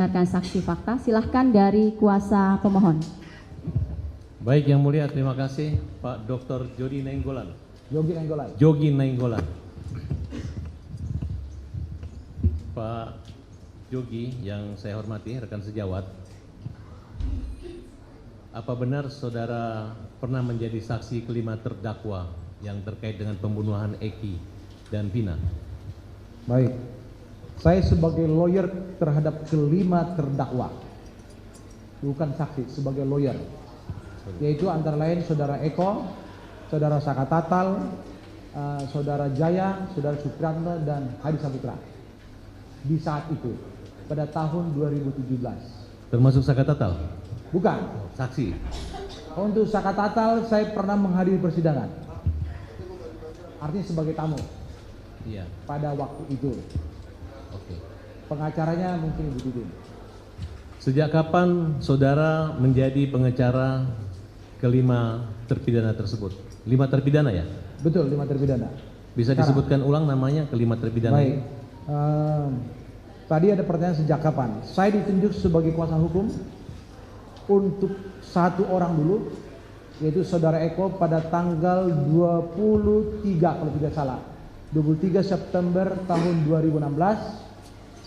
Mendengarkan saksi fakta, silahkan dari kuasa pemohon. Baik, Yang Mulia, terima kasih Pak Dr. Jody Nainggolan. Jogi Nainggolan. Pak Jogi yang saya hormati, rekan sejawat, apa benar saudara pernah menjadi saksi kelima terdakwa yang terkait dengan pembunuhan Eki dan Vina? Baik, saya sebagai lawyer terhadap kelima terdakwa, bukan saksi, sebagai lawyer, yaitu antara lain saudara Eko, saudara Saka Tatal, saudara Jaya, saudara Suprianto, dan Hadi Saputra. Di saat itu, pada tahun 2017. Termasuk Saka Tatal? Bukan. Saksi? Untuk Saka Tatal, saya pernah menghadiri persidangan. Artinya sebagai tamu. Iya. Pada waktu itu. Oke. Pengacaranya mungkin Ibu Titin. Sejak kapan saudara menjadi pengacara kelima terpidana tersebut? 5 terpidana ya? Betul, 5 terpidana. Bisa disebutkan ulang namanya kelima terpidana? Baik. Tadi ada pertanyaan sejak kapan? Saya ditunjuk sebagai kuasa hukum untuk satu orang dulu, yaitu saudara Eko pada tanggal 23 kalau tidak salah, 23 September tahun 2016.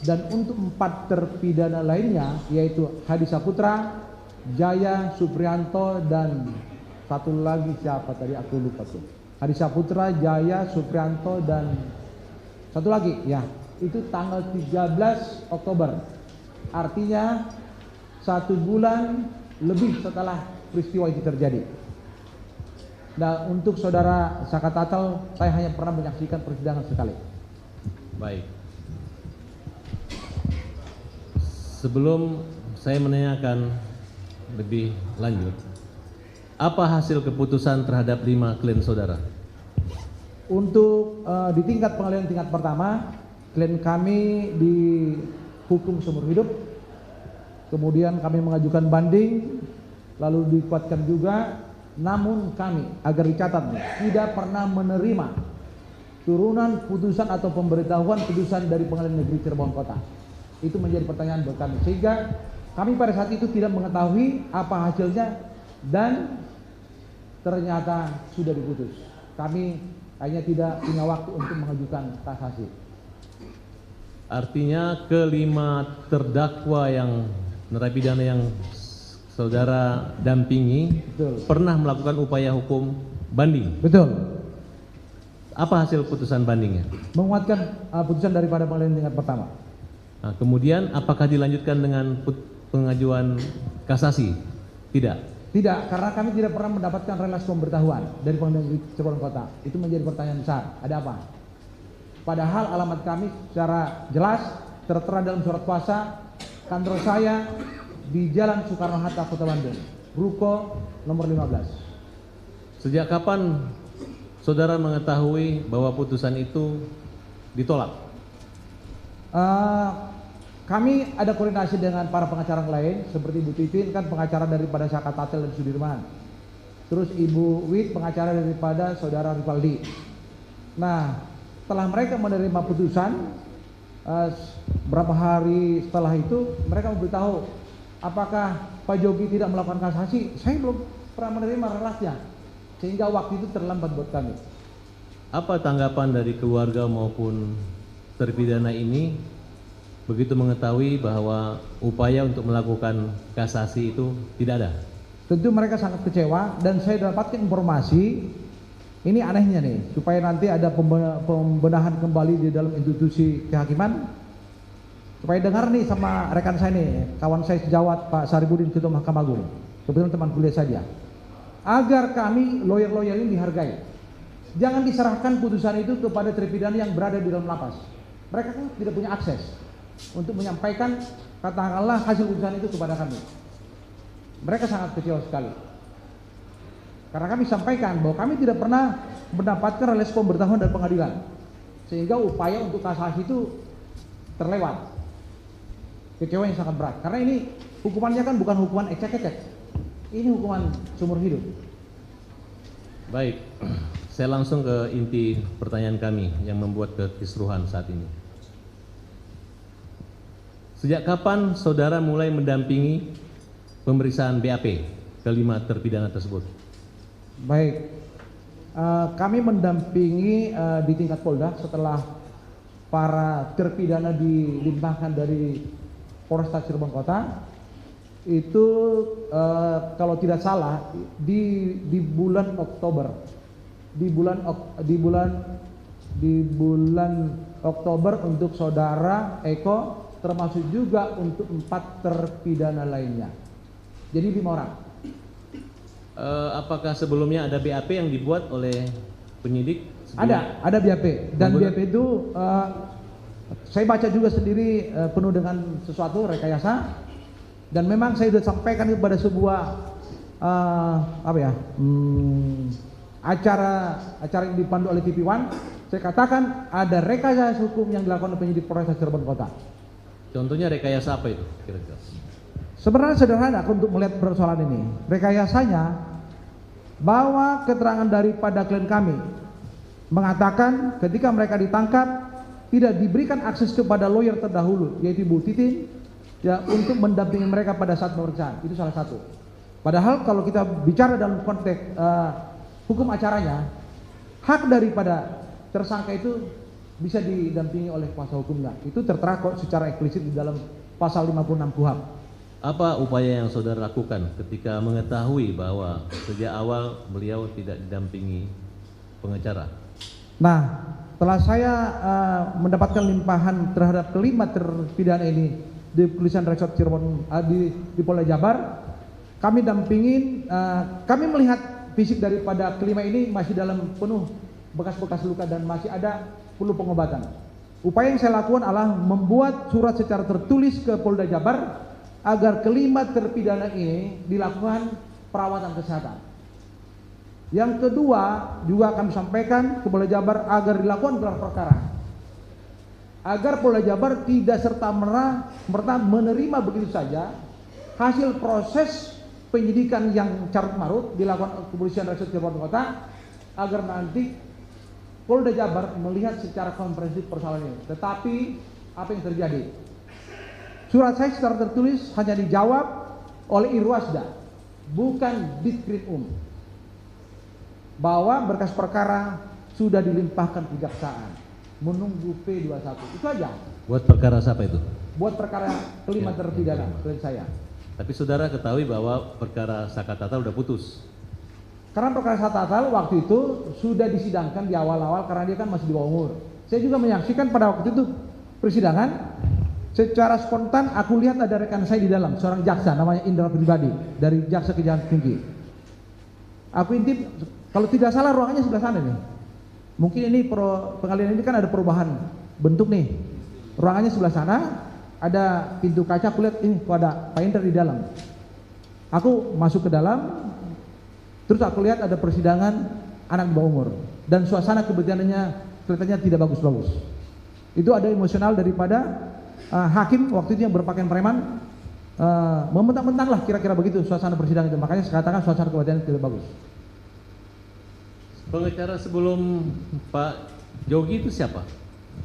Dan untuk 4 terpidana lainnya, yaitu Hadi Saputra, Jaya, Suprianto, dan satu lagi siapa tadi aku lupa tuh. Hadi Saputra, Jaya, Suprianto, dan satu lagi ya, itu tanggal 13 Oktober. Artinya 1 bulan lebih setelah peristiwa itu terjadi. Nah, untuk saudara Saka Tatal, saya hanya pernah menyaksikan persidangan sekali. Baik. Sebelum saya menanyakan lebih lanjut, apa hasil keputusan terhadap 5 klien saudara? Untuk di tingkat pengadilan tingkat pertama, klien kami dihukum seumur hidup. Kemudian kami mengajukan banding, lalu dikuatkan juga. Namun kami, agar dicatat, tidak pernah menerima turunan putusan atau pemberitahuan putusan dari Pengadilan Negeri Cirebon Kota. Itu menjadi pertanyaan buat kami, sehingga kami pada saat itu tidak mengetahui apa hasilnya dan ternyata sudah diputus. Kami hanya tidak punya waktu untuk mengajukan kasasi. Artinya kelima terdakwa yang narapidana yang saudara dampingi, Betul. Pernah melakukan upaya hukum banding? Betul. Apa hasil putusan bandingnya? Menguatkan putusan daripada pengadilan tingkat pertama. Nah, kemudian apakah dilanjutkan dengan pengajuan kasasi? Tidak. Tidak, karena kami tidak pernah mendapatkan relasi pemberitahuan dari Pengadilan Negeri Cirebon Kota. Itu menjadi pertanyaan besar. Ada apa? Padahal alamat kami secara jelas tertera dalam surat kuasa kantor saya di Jalan Soekarno-Hatta, Kota Bandung, Ruko nomor 15. Sejak kapan saudara mengetahui bahwa putusan itu ditolak? Kami ada koordinasi dengan para pengacara lain, seperti Ibu Titin kan pengacara daripada Saka Tatal dan Sudirman. Terus Ibu Wit pengacara daripada saudara Rivaldi. Nah, setelah mereka menerima putusan, berapa hari setelah itu mereka memberitahu apakah Pak Jogi tidak melakukan kasasi. Saya belum pernah menerima relasnya, sehingga waktu itu terlambat buat kami. Apa tanggapan dari keluarga maupun terpidana ini begitu mengetahui bahwa upaya untuk melakukan kasasi itu tidak ada? Tentu mereka sangat kecewa, dan saya dapatkan informasi, ini anehnya nih, supaya nanti ada pembenahan kembali di dalam institusi kehakiman, supaya dengar nih sama rekan saya nih, kawan saya sejawat Pak Saribudin, Ketua Mahkamah Agung, kebetulan teman kuliah saja, agar kami lawyer-lawyer ini dihargai. Jangan diserahkan putusan itu kepada terpidana yang berada di dalam lapas. Mereka kan tidak punya akses untuk menyampaikan katakanlah hasil putusan itu kepada kami. Mereka sangat kecewa sekali. Karena kami sampaikan bahwa kami tidak pernah mendapatkan relasi pemberitahuan dari pengadilan, sehingga upaya untuk kasasi itu terlewat. Kecewa yang sangat berat. Karena ini hukumannya kan bukan hukuman ecek-ecek. Ini hukuman seumur hidup. Baik, saya langsung ke inti pertanyaan kami yang membuat kekisruhan saat ini. Sejak kapan saudara mulai mendampingi pemeriksaan BAP kelima terpidana tersebut? Baik, kami mendampingi di tingkat Polda setelah para terpidana dilimpahkan dari Polresta Cirebon Kota. Itu kalau tidak salah di bulan Oktober, di bulan Oktober untuk saudara Eko, termasuk juga untuk 4 terpidana lainnya. Jadi 5 orang. Apakah sebelumnya ada BAP yang dibuat oleh penyidik? Ada BAP, dan BAP itu saya baca juga sendiri penuh dengan sesuatu rekayasa, dan memang saya sudah sampaikan kepada sebuah acara yang dipandu oleh TV One. Saya katakan ada rekayasa hukum yang dilakukan oleh penyidik Polresta Cirebon Kota. Contohnya rekayasa apa itu kira-kira? Sebenarnya sederhana untuk melihat persoalan ini. Rekayasanya bahwa keterangan daripada klien kami mengatakan ketika mereka ditangkap tidak diberikan akses kepada lawyer terdahulu, yaitu Ibu Titin, ya, untuk mendampingi mereka pada saat pemeriksaan. Itu salah satu. Padahal kalau kita bicara dalam konteks hukum acaranya, hak daripada tersangka itu bisa didampingi oleh kuasa hukumnya. Itu tertera kok secara eksplisit di dalam pasal 56 KUHP. Apa upaya yang saudara lakukan ketika mengetahui bahwa sejak awal beliau tidak didampingi pengacara? Nah, setelah saya mendapatkan limpahan terhadap kelima terpidana ini di Kepolisian Resort Cirebon, di Polda Jabar, kami dampingin, kami melihat fisik daripada kelima ini masih dalam penuh bekas-bekas luka dan masih ada perlu pengobatan. Upaya yang saya lakukan adalah membuat surat secara tertulis ke Polda Jabar agar kelima terpidana ini dilakukan perawatan kesehatan. Yang kedua, juga kami sampaikan ke Polda Jabar agar dilakukan gelar perkara, agar Polda Jabar tidak serta-merta menerima begitu saja hasil proses penyidikan yang carut marut dilakukan Kepolisian Resort Cirebon Kota, agar nanti Polda Jabar melihat secara komprehensif persoalan ini. Tetapi apa yang terjadi? Surat saya secara tertulis hanya dijawab oleh Irwasda, bukan Ditkrim bahwa berkas perkara sudah dilimpahkan kejaksaan, menunggu P21. Itu aja. Buat perkara siapa itu? Buat perkara kelima terpidana klien saya. Tapi saudara ketahui bahwa perkara Sakatatal udah putus. Karena perkara Sakatatal waktu itu sudah disidangkan di awal-awal karena dia kan masih di bawah umur. Saya juga menyaksikan pada waktu itu persidangan. Secara spontan aku lihat ada rekan saya di dalam, seorang jaksa namanya Indra Pribadi dari Jaksa Kejahatan Tinggi. Aku intip, kalau tidak salah ruangannya sebelah sana nih. Mungkin ini pengalian ini kan ada perubahan bentuk nih. Ruangannya sebelah sana, ada pintu kaca, aku lihat ini kok ada Pak Indra di dalam. Aku masuk ke dalam, terus aku lihat ada persidangan anak di bawah umur, dan suasana kebetulannya kelihatannya tidak bagus-bagus. Itu ada emosional daripada hakim waktu itu yang berpakaian preman, membentang-bentang lah kira-kira begitu suasana persidangan itu. Makanya saya katakan suasana kebetulan tidak bagus. Pengacara sebelum Pak Jogi itu siapa?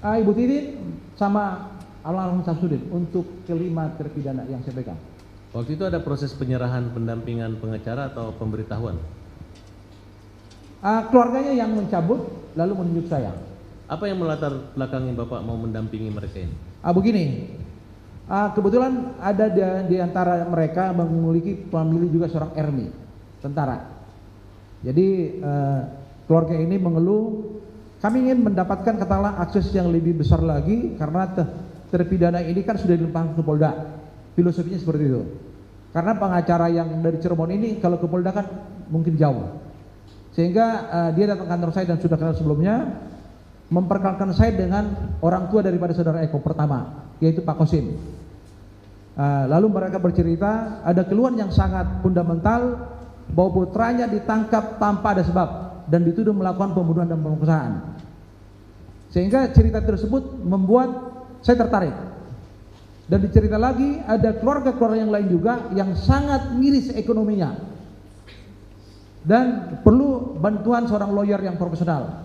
Ibu Titin sama almarhum Samsudin untuk kelima terpidana yang saya pegang. Waktu itu ada proses penyerahan pendampingan pengacara atau pemberitahuan? Keluarganya yang mencabut lalu menunjuk saya. Apa yang melatar belakangi Bapak mau mendampingi mereka ini? Begini, kebetulan ada di antara mereka memiliki famili juga seorang Ermi, tentara. Jadi keluarga ini mengeluh, kami ingin mendapatkan katakanlah akses yang lebih besar lagi karena terpidana ini kan sudah dilimpahkan ke Polda. Filosofinya seperti itu. Karena pengacara yang dari Cirebon ini kalau ke Polda kan mungkin jauh. Sehingga dia datang kantor saya dan sudah kenal sebelumnya, memperkenalkan saya dengan orang tua daripada saudara Eko pertama, yaitu Pak Kosim. Lalu mereka bercerita ada keluhan yang sangat fundamental bahwa putranya ditangkap tanpa ada sebab dan dituduh melakukan pembunuhan dan pemerkosaan. Sehingga cerita tersebut membuat saya tertarik. Dan dicerita lagi ada keluarga-keluarga yang lain juga yang sangat miris ekonominya dan perlu bantuan seorang lawyer yang profesional.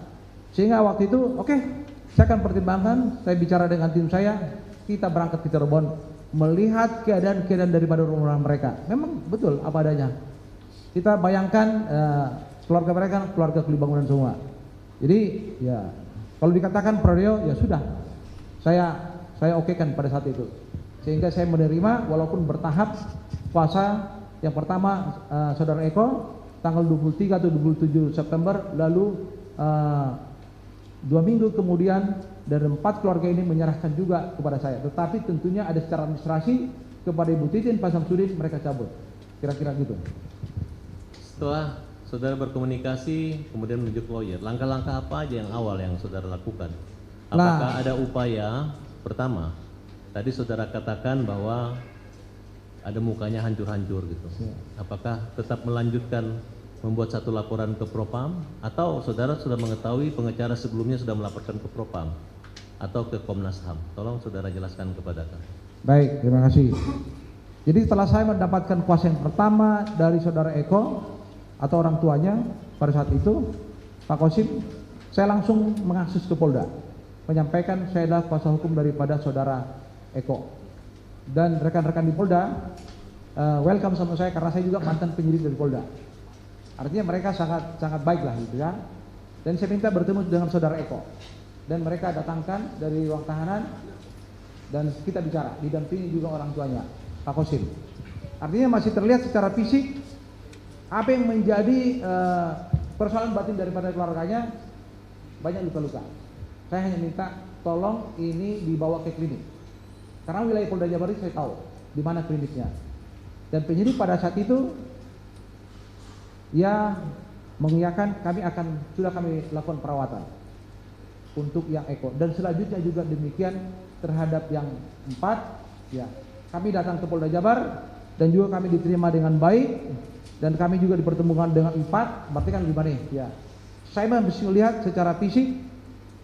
Sehingga waktu itu, oke, saya akan pertimbangkan, saya bicara dengan tim saya, kita berangkat ke Cirebon melihat keadaan-keadaan daripada rumah mereka. Memang betul apa adanya. Kita bayangkan keluarga mereka keluarga kuli bangunan semua. Jadi ya kalau dikatakan Prodeo ya sudah. Saya okekan pada saat itu. Sehingga saya menerima walaupun bertahap puasa yang pertama Saudara Eko tanggal 23 atau 27 September, lalu 2 minggu kemudian dari 4 keluarga ini menyerahkan juga kepada saya. Tetapi tentunya ada secara administrasi kepada Ibu Titin, Pak Samsudin, mereka cabut. Kira-kira gitu. Setelah saudara berkomunikasi kemudian menunjuk lawyer, langkah-langkah apa aja yang awal yang saudara lakukan? Apakah ada upaya pertama? Tadi saudara katakan bahwa ada mukanya hancur-hancur gitu. Apakah tetap melanjutkan membuat satu laporan ke Propam atau saudara sudah mengetahui pengacara sebelumnya sudah melaporkan ke Propam atau ke Komnas HAM? Tolong saudara jelaskan kepada kami. Baik, terima kasih. Jadi setelah saya mendapatkan kuasa yang pertama dari Saudara Eko atau orang tuanya pada saat itu, Pak Kosim, saya langsung mengasus ke Polda, menyampaikan saya adalah kuasa hukum daripada Saudara Eko. Dan rekan-rekan di Polda welcome sama saya karena saya juga mantan penyidik dari Polda. Artinya mereka sangat baik lah gitu ya. Dan saya minta bertemu dengan Saudara Eko. Dan mereka datangkan dari ruang tahanan dan kita bicara, didampingi juga orang tuanya, Pak Kosim. Artinya masih terlihat secara fisik apa yang menjadi persoalan batin daripada keluarganya, banyak luka-luka. Saya hanya minta tolong ini dibawa ke klinik. Karena wilayah Polda Jabar ini saya tahu di mana kliniknya. Dan penyidik pada saat itu ya mengiyakan sudah kami lakukan perawatan untuk yang Eko, dan selanjutnya juga demikian terhadap yang 4 ya. Kami datang ke Polda Jabar dan juga kami diterima dengan baik dan kami juga dipertemukan dengan 4, berarti kan gimana ya. Saya masih melihat secara fisik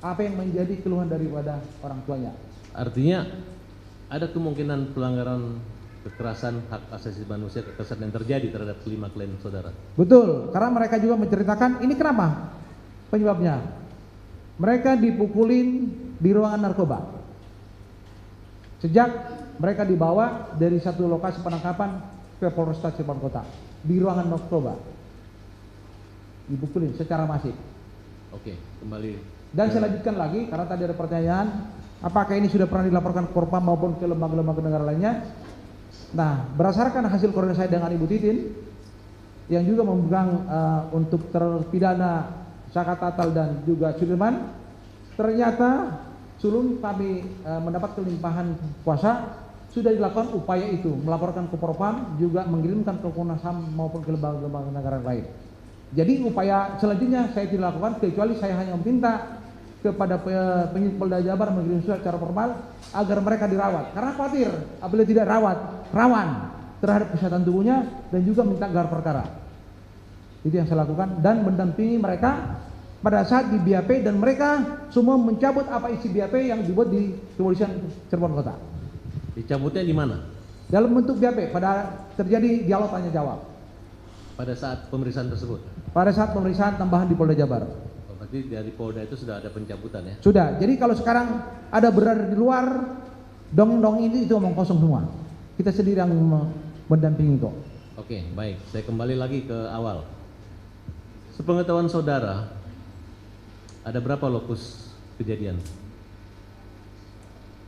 apa yang menjadi keluhan daripada orang tuanya. Artinya ada kemungkinan pelanggaran kekerasan hak asasi manusia, kekerasan yang terjadi terhadap 5 klien saudara. Betul, karena mereka juga menceritakan ini kenapa penyebabnya. Mereka dipukulin di ruangan narkoba. Sejak mereka dibawa dari satu lokasi penangkapan ke Polresta Cirebon Kota, di ruangan narkoba. Dipukulin secara masif. Oke, kembali. Dan saya lanjutkan lagi karena tadi ada pertanyaan, apakah ini sudah pernah dilaporkan ke Propam maupun ke lembaga-lembaga negara lainnya? Nah, berdasarkan hasil koordinasi saya dengan Ibu Titin yang juga memegang untuk terpidana Saka Tatal dan juga Sudirman, ternyata sebelum kami mendapat kelimpahan kuasa sudah dilakukan upaya itu, melaporkan ke Propam, juga mengirimkan ke Komnas HAM maupun ke lembaga-lembaga negara lain. Jadi upaya selanjutnya saya tidak lakukan kecuali saya hanya meminta kepada penyidik Polda Jabar mengirim surat secara formal agar mereka dirawat, karena khawatir apabila tidak rawan terhadap kesehatan tubuhnya, dan juga minta gelar perkara. Itu yang saya lakukan dan mendampingi mereka pada saat di BAP, dan mereka semua mencabut apa isi BAP yang dibuat di Kepolisian Cirebon Kota. Dicabutnya di mana? Dalam bentuk BAP pada terjadi dialog tanya jawab. Pada saat pemeriksaan tersebut? Pada saat pemeriksaan tambahan di Polda Jabar. Oh, berarti dari Polda itu sudah ada pencabutan ya? Sudah. Jadi kalau sekarang ada berada di luar, dong ini itu omong kosong semua. Kita sendiri yang mendampingi kok. Oke, baik. Saya kembali lagi ke awal. Sepengetahuan saudara, ada berapa lokus kejadian?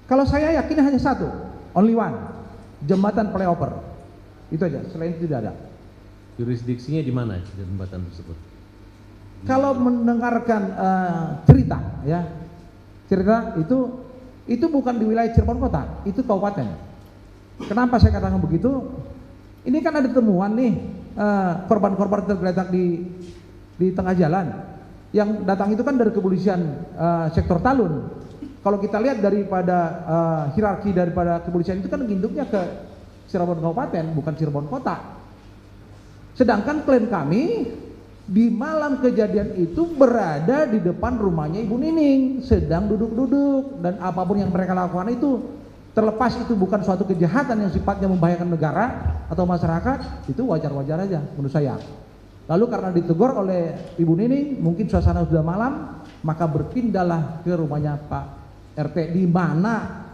Kalau saya yakin hanya satu, only one, jembatan flyover. Itu aja, selain itu tidak ada. Jurisdiksinya di mana jembatan tersebut? Kalau mendengarkan cerita, ya, cerita itu bukan di wilayah Cirebon Kota, itu kabupaten. Kenapa saya katakan begitu? Ini kan ada temuan nih korban-korban tergeletak di tengah jalan. Yang datang itu kan dari kepolisian sektor Talun. Kalau kita lihat daripada hierarki daripada kepolisian itu kan induknya ke Cirebon Kabupaten, bukan Cirebon Kota. Sedangkan klien kami di malam kejadian itu berada di depan rumahnya Ibu Nining, sedang duduk-duduk, dan apapun yang mereka lakukan itu, terlepas itu bukan suatu kejahatan yang sifatnya membahayakan negara atau masyarakat, itu wajar-wajar aja menurut saya. Lalu karena ditegur oleh Ibu Nining, mungkin suasana sudah malam, maka berpindahlah ke rumahnya Pak RT, di mana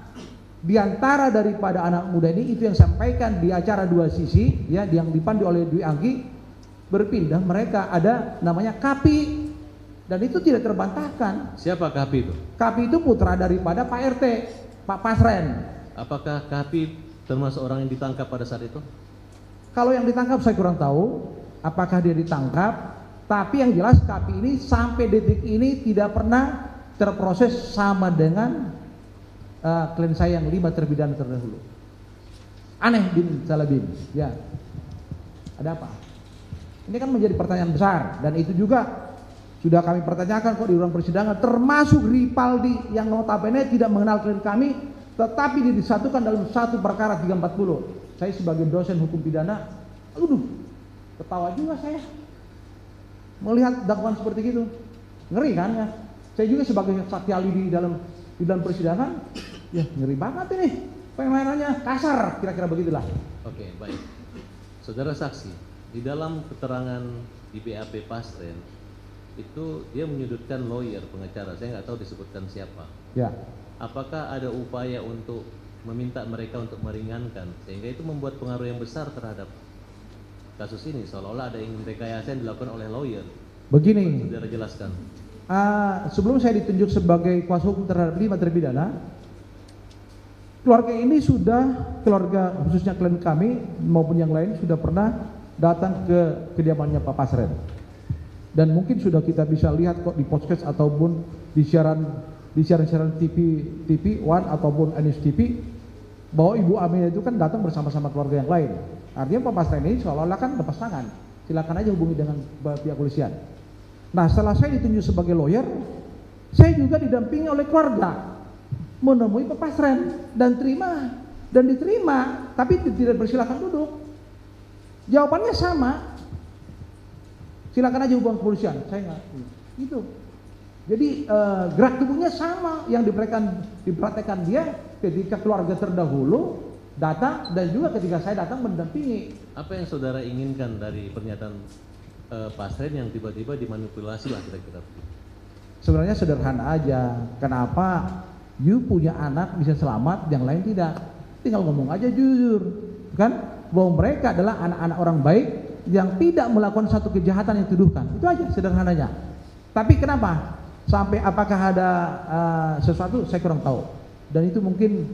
Di antara daripada anak muda ini itu yang sampaikan di acara dua sisi ya yang dipandu oleh Dwi Anggi, berpindah mereka ada namanya Kapi dan itu tidak terbantahkan. Siapa Kapi itu? Kapi itu putra daripada Pak RT, Pak Pasren. Apakah Kapi termasuk orang yang ditangkap pada saat itu? Kalau yang ditangkap saya kurang tahu apakah dia ditangkap, tapi yang jelas Kapi ini sampai detik ini tidak pernah terproses sama dengan klien saya yang 5 terpidana terdahulu. Aneh bin Salabin, ya. Ada apa? Ini kan menjadi pertanyaan besar dan itu juga sudah kami pertanyakan kok di ruang persidangan, termasuk Ripaldi yang notabene tidak mengenal klien kami, tetapi disatukan dalam satu perkara 340. Saya sebagai dosen hukum pidana, aduh, ketawa juga saya melihat dakwaan seperti itu, ngeri kan ya. Saya juga sebagai saksi ahli di dalam persidangan, ya ngeri banget ini, permainannya kasar, kira-kira begitulah. Oke, baik. Saudara saksi, di dalam keterangan di BAP Pasren itu dia menyudutkan lawyer pengacara, saya nggak tahu disebutkan siapa. Ya. Apakah ada upaya untuk meminta mereka untuk meringankan sehingga itu membuat pengaruh yang besar terhadap kasus ini, seolah-olah ada yang rekayasa yang dilakukan oleh lawyer? Begini, Saudara jelaskan. sebelum saya ditunjuk sebagai kuasa hukum terhadap 5 terpidana, keluarga ini sudah, keluarga khususnya klien kami maupun yang lain sudah pernah datang ke kediamannya Pak Pasren. Dan mungkin sudah kita bisa lihat kok di podcast ataupun di siaran TV One ataupun NS TV bahwa Ibu Aminah itu kan datang bersama-sama keluarga yang lain. Artinya Pak Pasren ini seolah-olah kan lepas tangan. Silakan aja hubungi dengan pihak kepolisian. Nah, setelah saya ditunjuk sebagai lawyer, saya juga didampingi oleh keluarga menemui Pak Pasren dan diterima, tapi tidak persilakan duduk. Jawabannya sama. Silakan aja hubungi kepolisian. Saya nggak itu. Jadi gerak tubuhnya sama yang diperhatikan dia ketika keluarga terdahulu datang dan juga ketika saya datang mendampingi. Apa yang saudara inginkan dari pernyataan Pasren yang tiba-tiba dimanipulasi lah kira-kira? Sebenarnya sederhana aja. Kenapa you punya anak bisa selamat, yang lain tidak? Tinggal ngomong aja jujur, kan? Bahwa mereka adalah anak-anak orang baik yang tidak melakukan satu kejahatan yang dituduhkan. Itu aja sederhananya. Tapi kenapa? Sampai apakah ada sesuatu saya kurang tahu. Dan itu mungkin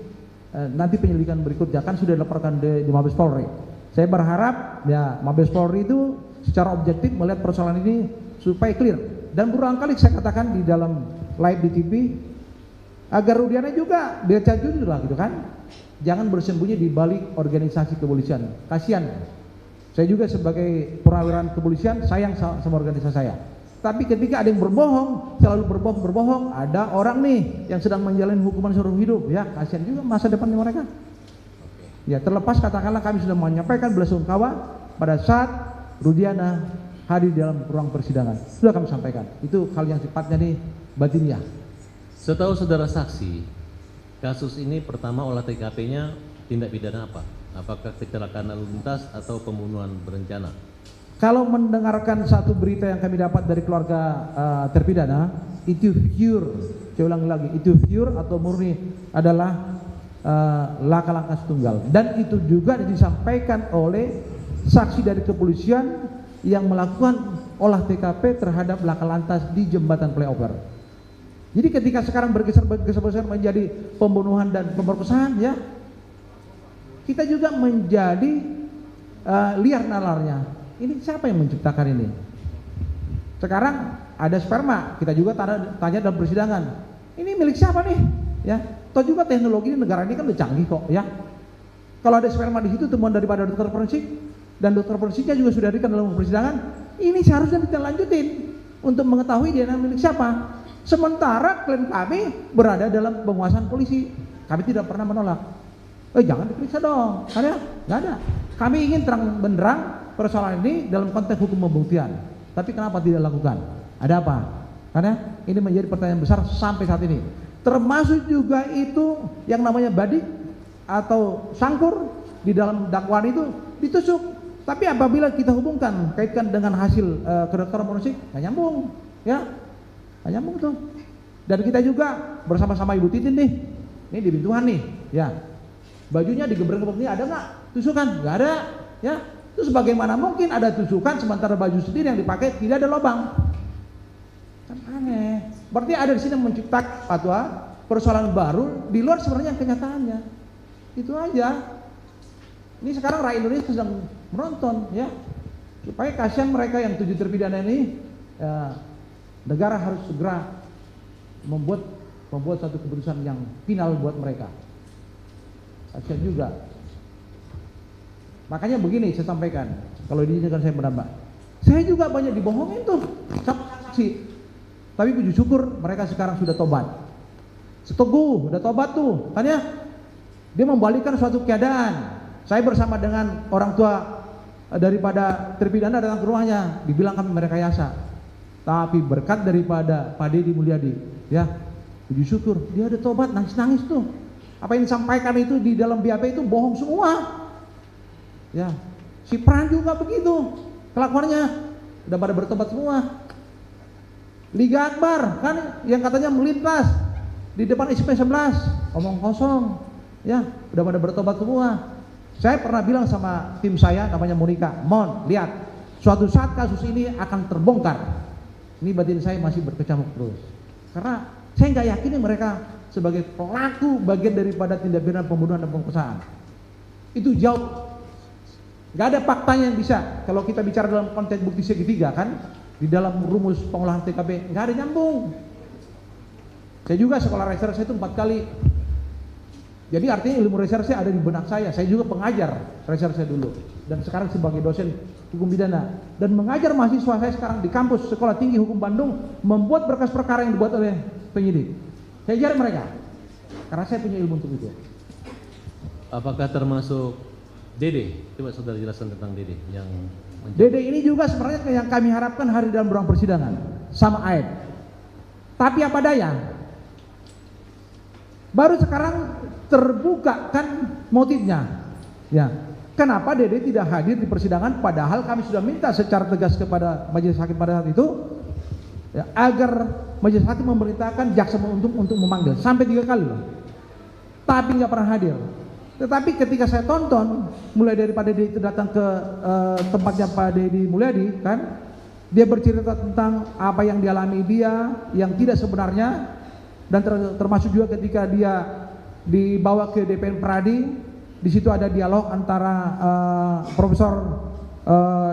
nanti penyelidikan berikutnya kan sudah dilaporkan di Mabes Polri. Saya berharap ya Mabes Polri itu secara objektif melihat persoalan ini supaya clear. Dan berulang kali saya katakan di dalam live di TV agar Rudiana juga biar jujur lah gitu kan. Jangan bersembunyi di balik organisasi kepolisian. Kasihan. Saya juga sebagai perwira kepolisian sayang sama organisasi saya. Tapi ketika ada yang berbohong, selalu berbohong, ada orang nih yang sedang menjalani hukuman seumur hidup, ya kasihan juga masa depannya mereka. Ya terlepas katakanlah kami sudah menyampaikan belasungkawa pada saat Rudiana hadir dalam ruang persidangan. Sudah kami sampaikan. Itu hal yang sifatnya nih batiniah. Setahu saudara saksi, kasus ini pertama olah TKP-nya tindak pidana apa? Apakah kecelakaan lalu lintas atau pembunuhan berencana? Kalau mendengarkan satu berita yang kami dapat dari keluarga terpidana, itu pure, saya ulangi lagi, itu pure atau murni adalah laka-laka tunggal. Dan itu juga disampaikan oleh saksi dari kepolisian yang melakukan olah TKP terhadap laka lantas di jembatan flyover. Jadi ketika sekarang bergeser menjadi pembunuhan dan pemerkosaan, ya kita juga menjadi liar nalarnya. Ini siapa yang menciptakan ini? Sekarang ada sperma, kita juga tanya dalam persidangan. Ini milik siapa nih? Ya, toh juga teknologi di negara ini kan udah canggih kok, ya. Kalau ada sperma di situ temuan daripada dokter forensik dan dokter forensiknya juga sudah diberikan dalam persidangan, ini seharusnya kita lanjutin untuk mengetahui DNA milik siapa. Sementara klien kami berada dalam penguasaan polisi, kami tidak pernah menolak. Jangan diperiksa dong, ada? Nggak ada. Kami ingin terang benderang persoalan ini dalam konteks hukum pembuktian. Tapi kenapa tidak lakukan? Ada apa? Karena ini menjadi pertanyaan besar sampai saat ini. Termasuk juga itu yang namanya badik atau sangkur di dalam dakwaan itu ditusuk. Tapi apabila kita hubungkan, kaitkan dengan hasil kedokteran forensik, nggak nyambung, ya, nggak nyambung tuh. Dan kita juga bersama-sama Ibu Titin nih, ini di Bintuhan nih, Ya, bajunya digeber-geber ini ada nggak tusukan? Nggak ada. Ya, terus bagaimana mungkin ada tusukan sementara baju sendiri yang dipakai tidak ada lubang? Kan aneh. Berarti ada di sini menciptakan fatwa persoalan baru di luar sebenarnya kenyataannya. Itu aja. Ini sekarang rakyat Indonesia sedang menonton, ya, supaya kasihan mereka yang 7 terpidana ini. Ya, negara harus segera membuat satu keputusan yang final buat mereka. Kasihan juga. Makanya begini saya sampaikan, kalau diizinkan saya menambah. Saya juga banyak dibohongin tuh sama saksi. Tapi puji syukur mereka sekarang sudah tobat. Seteguh, udah tobat tuh, kan ya? Dia membalikkan suatu keadaan. Saya bersama dengan orang tua daripada terpidana datang ke rumahnya, dibilang kami merekayasa. Tapi berkat daripada Pak Deddy Mulyadi, ya, puji syukur dia ada tobat, nangis-nangis tuh. Apa yang disampaikan itu di dalam BAP itu bohong semua. Ya, si Pran juga begitu kelakuannya, udah pada bertobat semua. Liga Akbar kan yang katanya melintas di depan SP 11 omong kosong, ya, udah pada bertobat semua. Saya pernah bilang sama tim saya namanya Monika, Mon, lihat, suatu saat kasus ini akan terbongkar. Ini batin saya masih berkecamuk terus, karena saya nggak yakin mereka sebagai pelaku bagian daripada tindak pidana pembunuhan dan pemerkosaan. Itu jauh, nggak ada faktanya yang bisa. Kalau kita bicara dalam konteks bukti segitiga kan, di dalam rumus pengolahan TKP nggak ada nyambung. Saya juga sekolah reserse itu 4 kali. Jadi artinya ilmu reserse ada di benak saya. Saya juga pengajar reserse dulu dan sekarang sebagai dosen hukum pidana dan mengajar mahasiswa saya sekarang di kampus Sekolah Tinggi Hukum Bandung membuat berkas perkara yang dibuat oleh penyidik. Saya ajar mereka karena saya punya ilmu untuk itu. Apakah termasuk Dede? Coba saudara jelaskan tentang Dede yang Dede ini juga sebenarnya yang kami harapkan hari dalam ruang persidangan sama Aed. Tapi apa daya? Baru sekarang terbuka kan motifnya. Ya. Kenapa Dede tidak hadir di persidangan padahal kami sudah minta secara tegas kepada majelis hakim pada saat itu, ya, agar majelis hakim memerintahkan jaksa untuk memanggil sampai 3 kali loh. Tapi nggak pernah hadir. Tetapi ketika saya tonton mulai dari Pak Deddy itu datang ke tempatnya Pak Deddy Mulyadi kan, dia bercerita tentang apa yang dialami dia yang tidak sebenarnya, dan termasuk juga ketika dia dibawa ke DPN Pradi, di situ ada dialog antara Profesor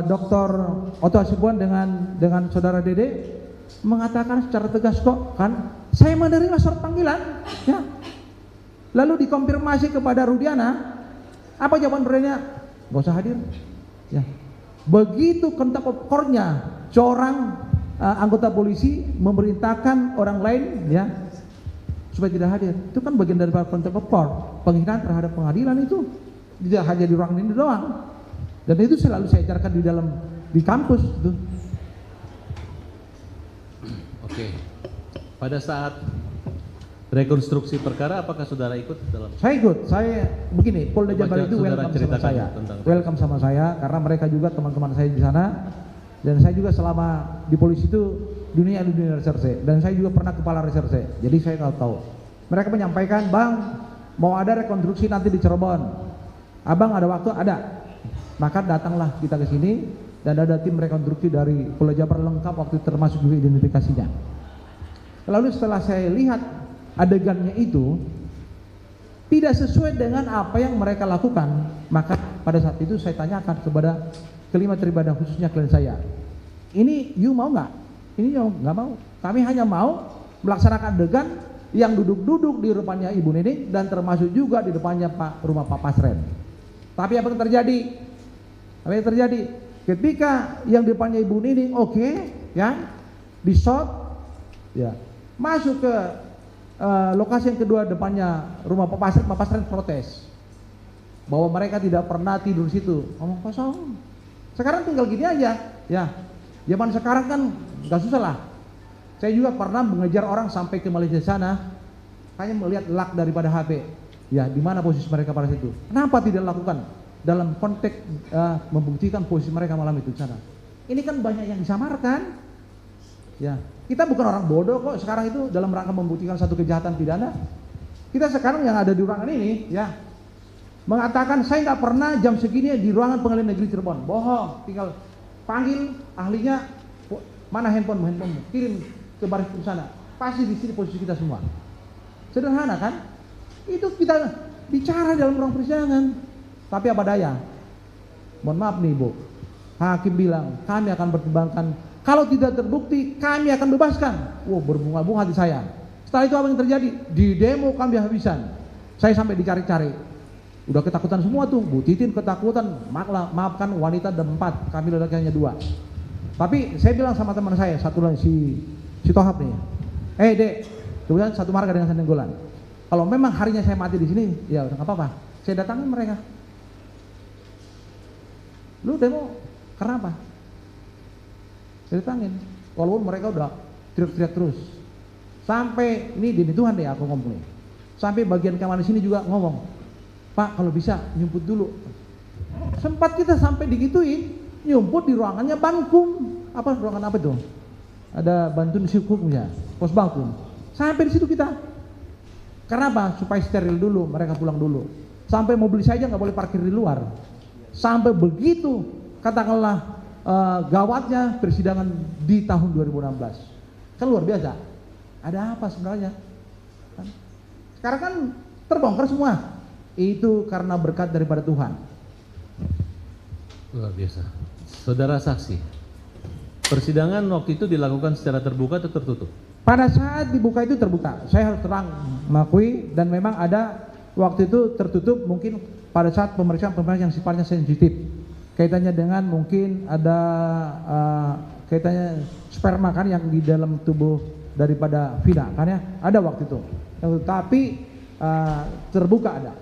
Dr. Otto Hasibuan dengan saudara Dede, mengatakan secara tegas kok kan saya menerima surat panggilan, ya. Lalu dikonfirmasi kepada Rudiana, apa jawaban Rudiana? Gak usah hadir, ya. Begitu kentak popcornnya seorang anggota polisi memerintahkan orang lain, ya, supaya tidak hadir. Itu kan bagian dari kontak popcorn, penghinaan terhadap pengadilan itu tidak hanya di ruangan ini doang. Dan itu selalu saya ajarkan di kampus itu. Oke. Pada saat rekonstruksi perkara apakah saudara ikut dalam? Saya ikut. Saya begini, Polda Jabar itu welcome sama saya. Welcome sama saya karena mereka juga teman-teman saya di sana, dan saya juga selama di polisi itu dunia reserse, dan saya juga pernah kepala reserse. Jadi saya tahu. Mereka menyampaikan, "Bang, mau ada rekonstruksi nanti di Cirebon. Abang ada waktu?" Ada. Maka datanglah kita ke sini dan ada tim rekonstruksi dari Polda Jabar lengkap waktu termasuk juga identifikasinya. Lalu setelah saya lihat adegannya itu tidak sesuai dengan apa yang mereka lakukan, maka pada saat itu saya tanyakan kepada kelima terpidana khususnya klien saya, ini you mau nggak? Ini you nggak mau. Kami hanya mau melaksanakan adegan yang duduk-duduk di depannya Ibu Nining dan termasuk juga di depannya rumah Pak Pasren. Tapi apa yang terjadi? Apa yang terjadi? Ketika yang di depannya Ibu Nining oke, ya, di shot, ya, masuk ke lokasi yang kedua depannya rumah Pak Pasren protes bahwa mereka tidak pernah tidur situ, ngomong kosong. Sekarang tinggal gini aja, ya. Zaman sekarang kan nggak susah lah. Saya juga pernah mengejar orang sampai ke Malaysia sana, hanya melihat lak daripada HP. Ya, di mana posisi mereka pada situ? Kenapa tidak lakukan dalam konteks membuktikan posisi mereka malam itu di sana? Ini kan banyak yang disamarkan. Ya, kita bukan orang bodoh kok sekarang itu dalam rangka membuktikan satu kejahatan pidana. kita sekarang yang ada di ruangan ini, ya, mengatakan saya nggak pernah jam segini di ruangan pengadilan negeri Cirebon. Bohong. Tinggal panggil ahlinya, mana handphone, kirim ke baris krim sana. Pasti di sini posisi kita semua. Sederhana kan? Itu kita bicara dalam ruang persidangan. Tapi apa daya? Mohon maaf nih Bu, hakim bilang kami akan pertimbangkan. Kalau tidak terbukti, kami akan bebaskan. Wow, berbunga-bunga hati saya. Setelah itu apa yang terjadi? Di demo kami habisan. Saya sampai dicari-cari. Udah ketakutan semua tuh. Bu Titin ketakutan. Maafkan wanita ada 4, kami lelaki hanya 2. Tapi saya bilang sama teman saya, satu lagi si Tohab nih. Dek, kemudian satu marga dengan Sanenggolan. Kalau memang harinya saya mati di sini, ya udah nggak apa-apa. Saya datangin mereka. Lu demo karena apa? Saya datangin. Walaupun mereka udah teriak-teriak terus. Sampai ini demi Tuhan deh aku ngomong nih. Sampai bagian keamanan sini juga ngomong, Pak kalau bisa nyumput dulu. Sempat kita sampai digituin, nyumput di ruangannya Bankum. Apa ruangan apa itu? Ada Bantun Hukumnya, pos Bankum. Sampai di situ kita. Karena apa? Supaya steril dulu, mereka pulang dulu. Sampai mobil saja nggak boleh parkir di luar. Sampai begitu, katakanlah gawatnya persidangan di tahun 2016. Kan luar biasa. Ada apa sebenarnya? Sekarang kan terbongkar semua. Itu karena berkat daripada Tuhan. Luar biasa. Saudara saksi, persidangan waktu itu dilakukan secara terbuka atau tertutup? Pada saat dibuka itu terbuka. Saya harus terang mengakui, dan memang ada waktu itu tertutup mungkin pada saat pemeriksaan yang sifatnya sensitif. Kaitannya dengan mungkin ada kaitannya sperma kan yang di dalam tubuh daripada Vina kan ya, ada waktu itu. Tapi terbuka ada.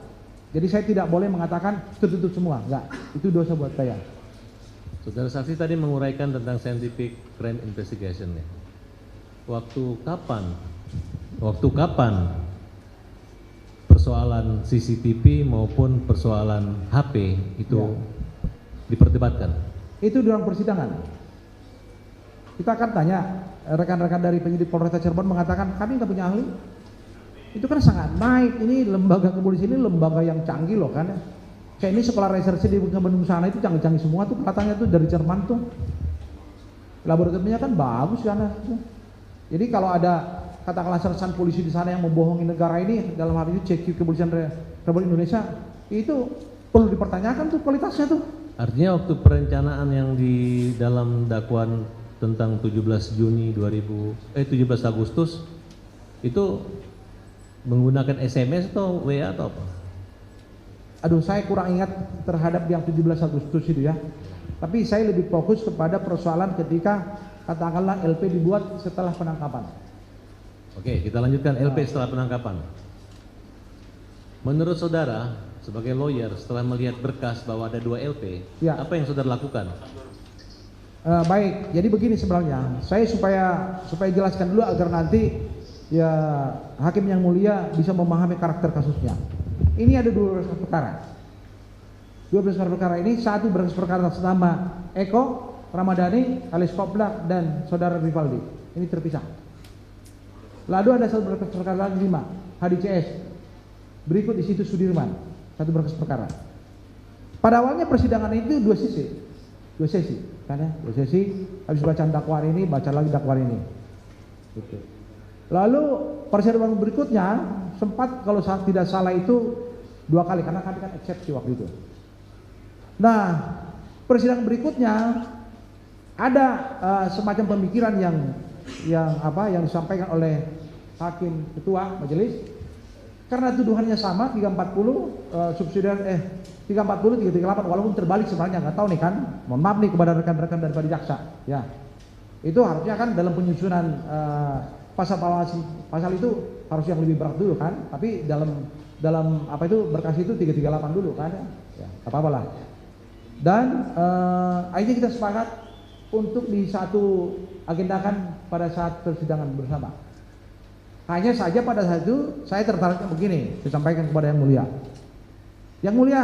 Jadi saya tidak boleh mengatakan tertutup semua, enggak. Itu dosa buat saya. Saudara saksi tadi menguraikan tentang scientific crime investigation ya. Waktu kapan persoalan CCTV maupun persoalan HP itu Ya, diperdebatkan? itu di ruang persidangan. Kita akan tanya, rekan-rekan dari penyidik Polresta Cirebon mengatakan kami nggak punya ahli. Itu kan sangat naik. Ini lembaga kepolisian ini lembaga yang canggih loh kan. Kayak ini sekolah reserse di Bandung sana itu canggih-canggih semua tuh, katanya tuh dari Jerman tuh. Laboratoriumnya kan bagus kan. Jadi kalau ada katakanlah sersan polisi di sana yang membohongi negara ini, dalam hal ini CQ Kepolisian Republik Indonesia, itu perlu dipertanyakan tuh kualitasnya tuh. Artinya waktu perencanaan yang di dalam dakwaan tentang 17 Agustus itu menggunakan SMS atau WA atau apa? Aduh, saya kurang ingat terhadap yang 17 Agustus itu ya. Tapi saya lebih fokus kepada persoalan ketika katakanlah LP dibuat setelah penangkapan. Oke, kita lanjutkan LP setelah penangkapan. Menurut saudara sebagai lawyer setelah melihat berkas bahwa ada 2 LP, Ya. apa yang saudara lakukan? Baik, jadi begini sebenarnya. Saya supaya jelaskan dulu agar nanti ya hakim yang mulia bisa memahami karakter kasusnya. Ini ada 2 berkas perkara. 2 berkas perkara ini, satu berkas perkara atas nama Eko Ramadhani alias Koplak dan saudara Rivaldi. Ini terpisah. Lalu ada satu berkas perkara lagi 5, HDCS. Berikut di situ Sudirman, satu berkas perkara. Pada awalnya persidangan itu 2 sesi. 2 sesi, kan ya? 2 sesi, habis bacaan dakwaan ini, baca lagi dakwaan ini. Gitu. Lalu persidangan berikutnya sempat kalau tidak salah itu 2 kali karena kami kan eksepsi waktu itu. Nah, persidangan berikutnya ada semacam pemikiran yang disampaikan oleh hakim ketua majelis karena tuduhannya sama 340 subsidiar 340 338 walaupun terbalik sebenarnya, nggak tahu nih kan, mohon maaf nih kepada rekan-rekan daripada jaksa ya. Itu harusnya kan dalam penyusunan pasal itu harus yang lebih berat dulu kan, tapi dalam apa itu berkas itu 338 dulu kan ya, apa-apalah. Dan akhirnya kita sepakat untuk di satu agendakan pada saat persidangan bersama. Hanya saja pada saat itu saya tertariknya begini, saya sampaikan kepada yang mulia. Yang mulia,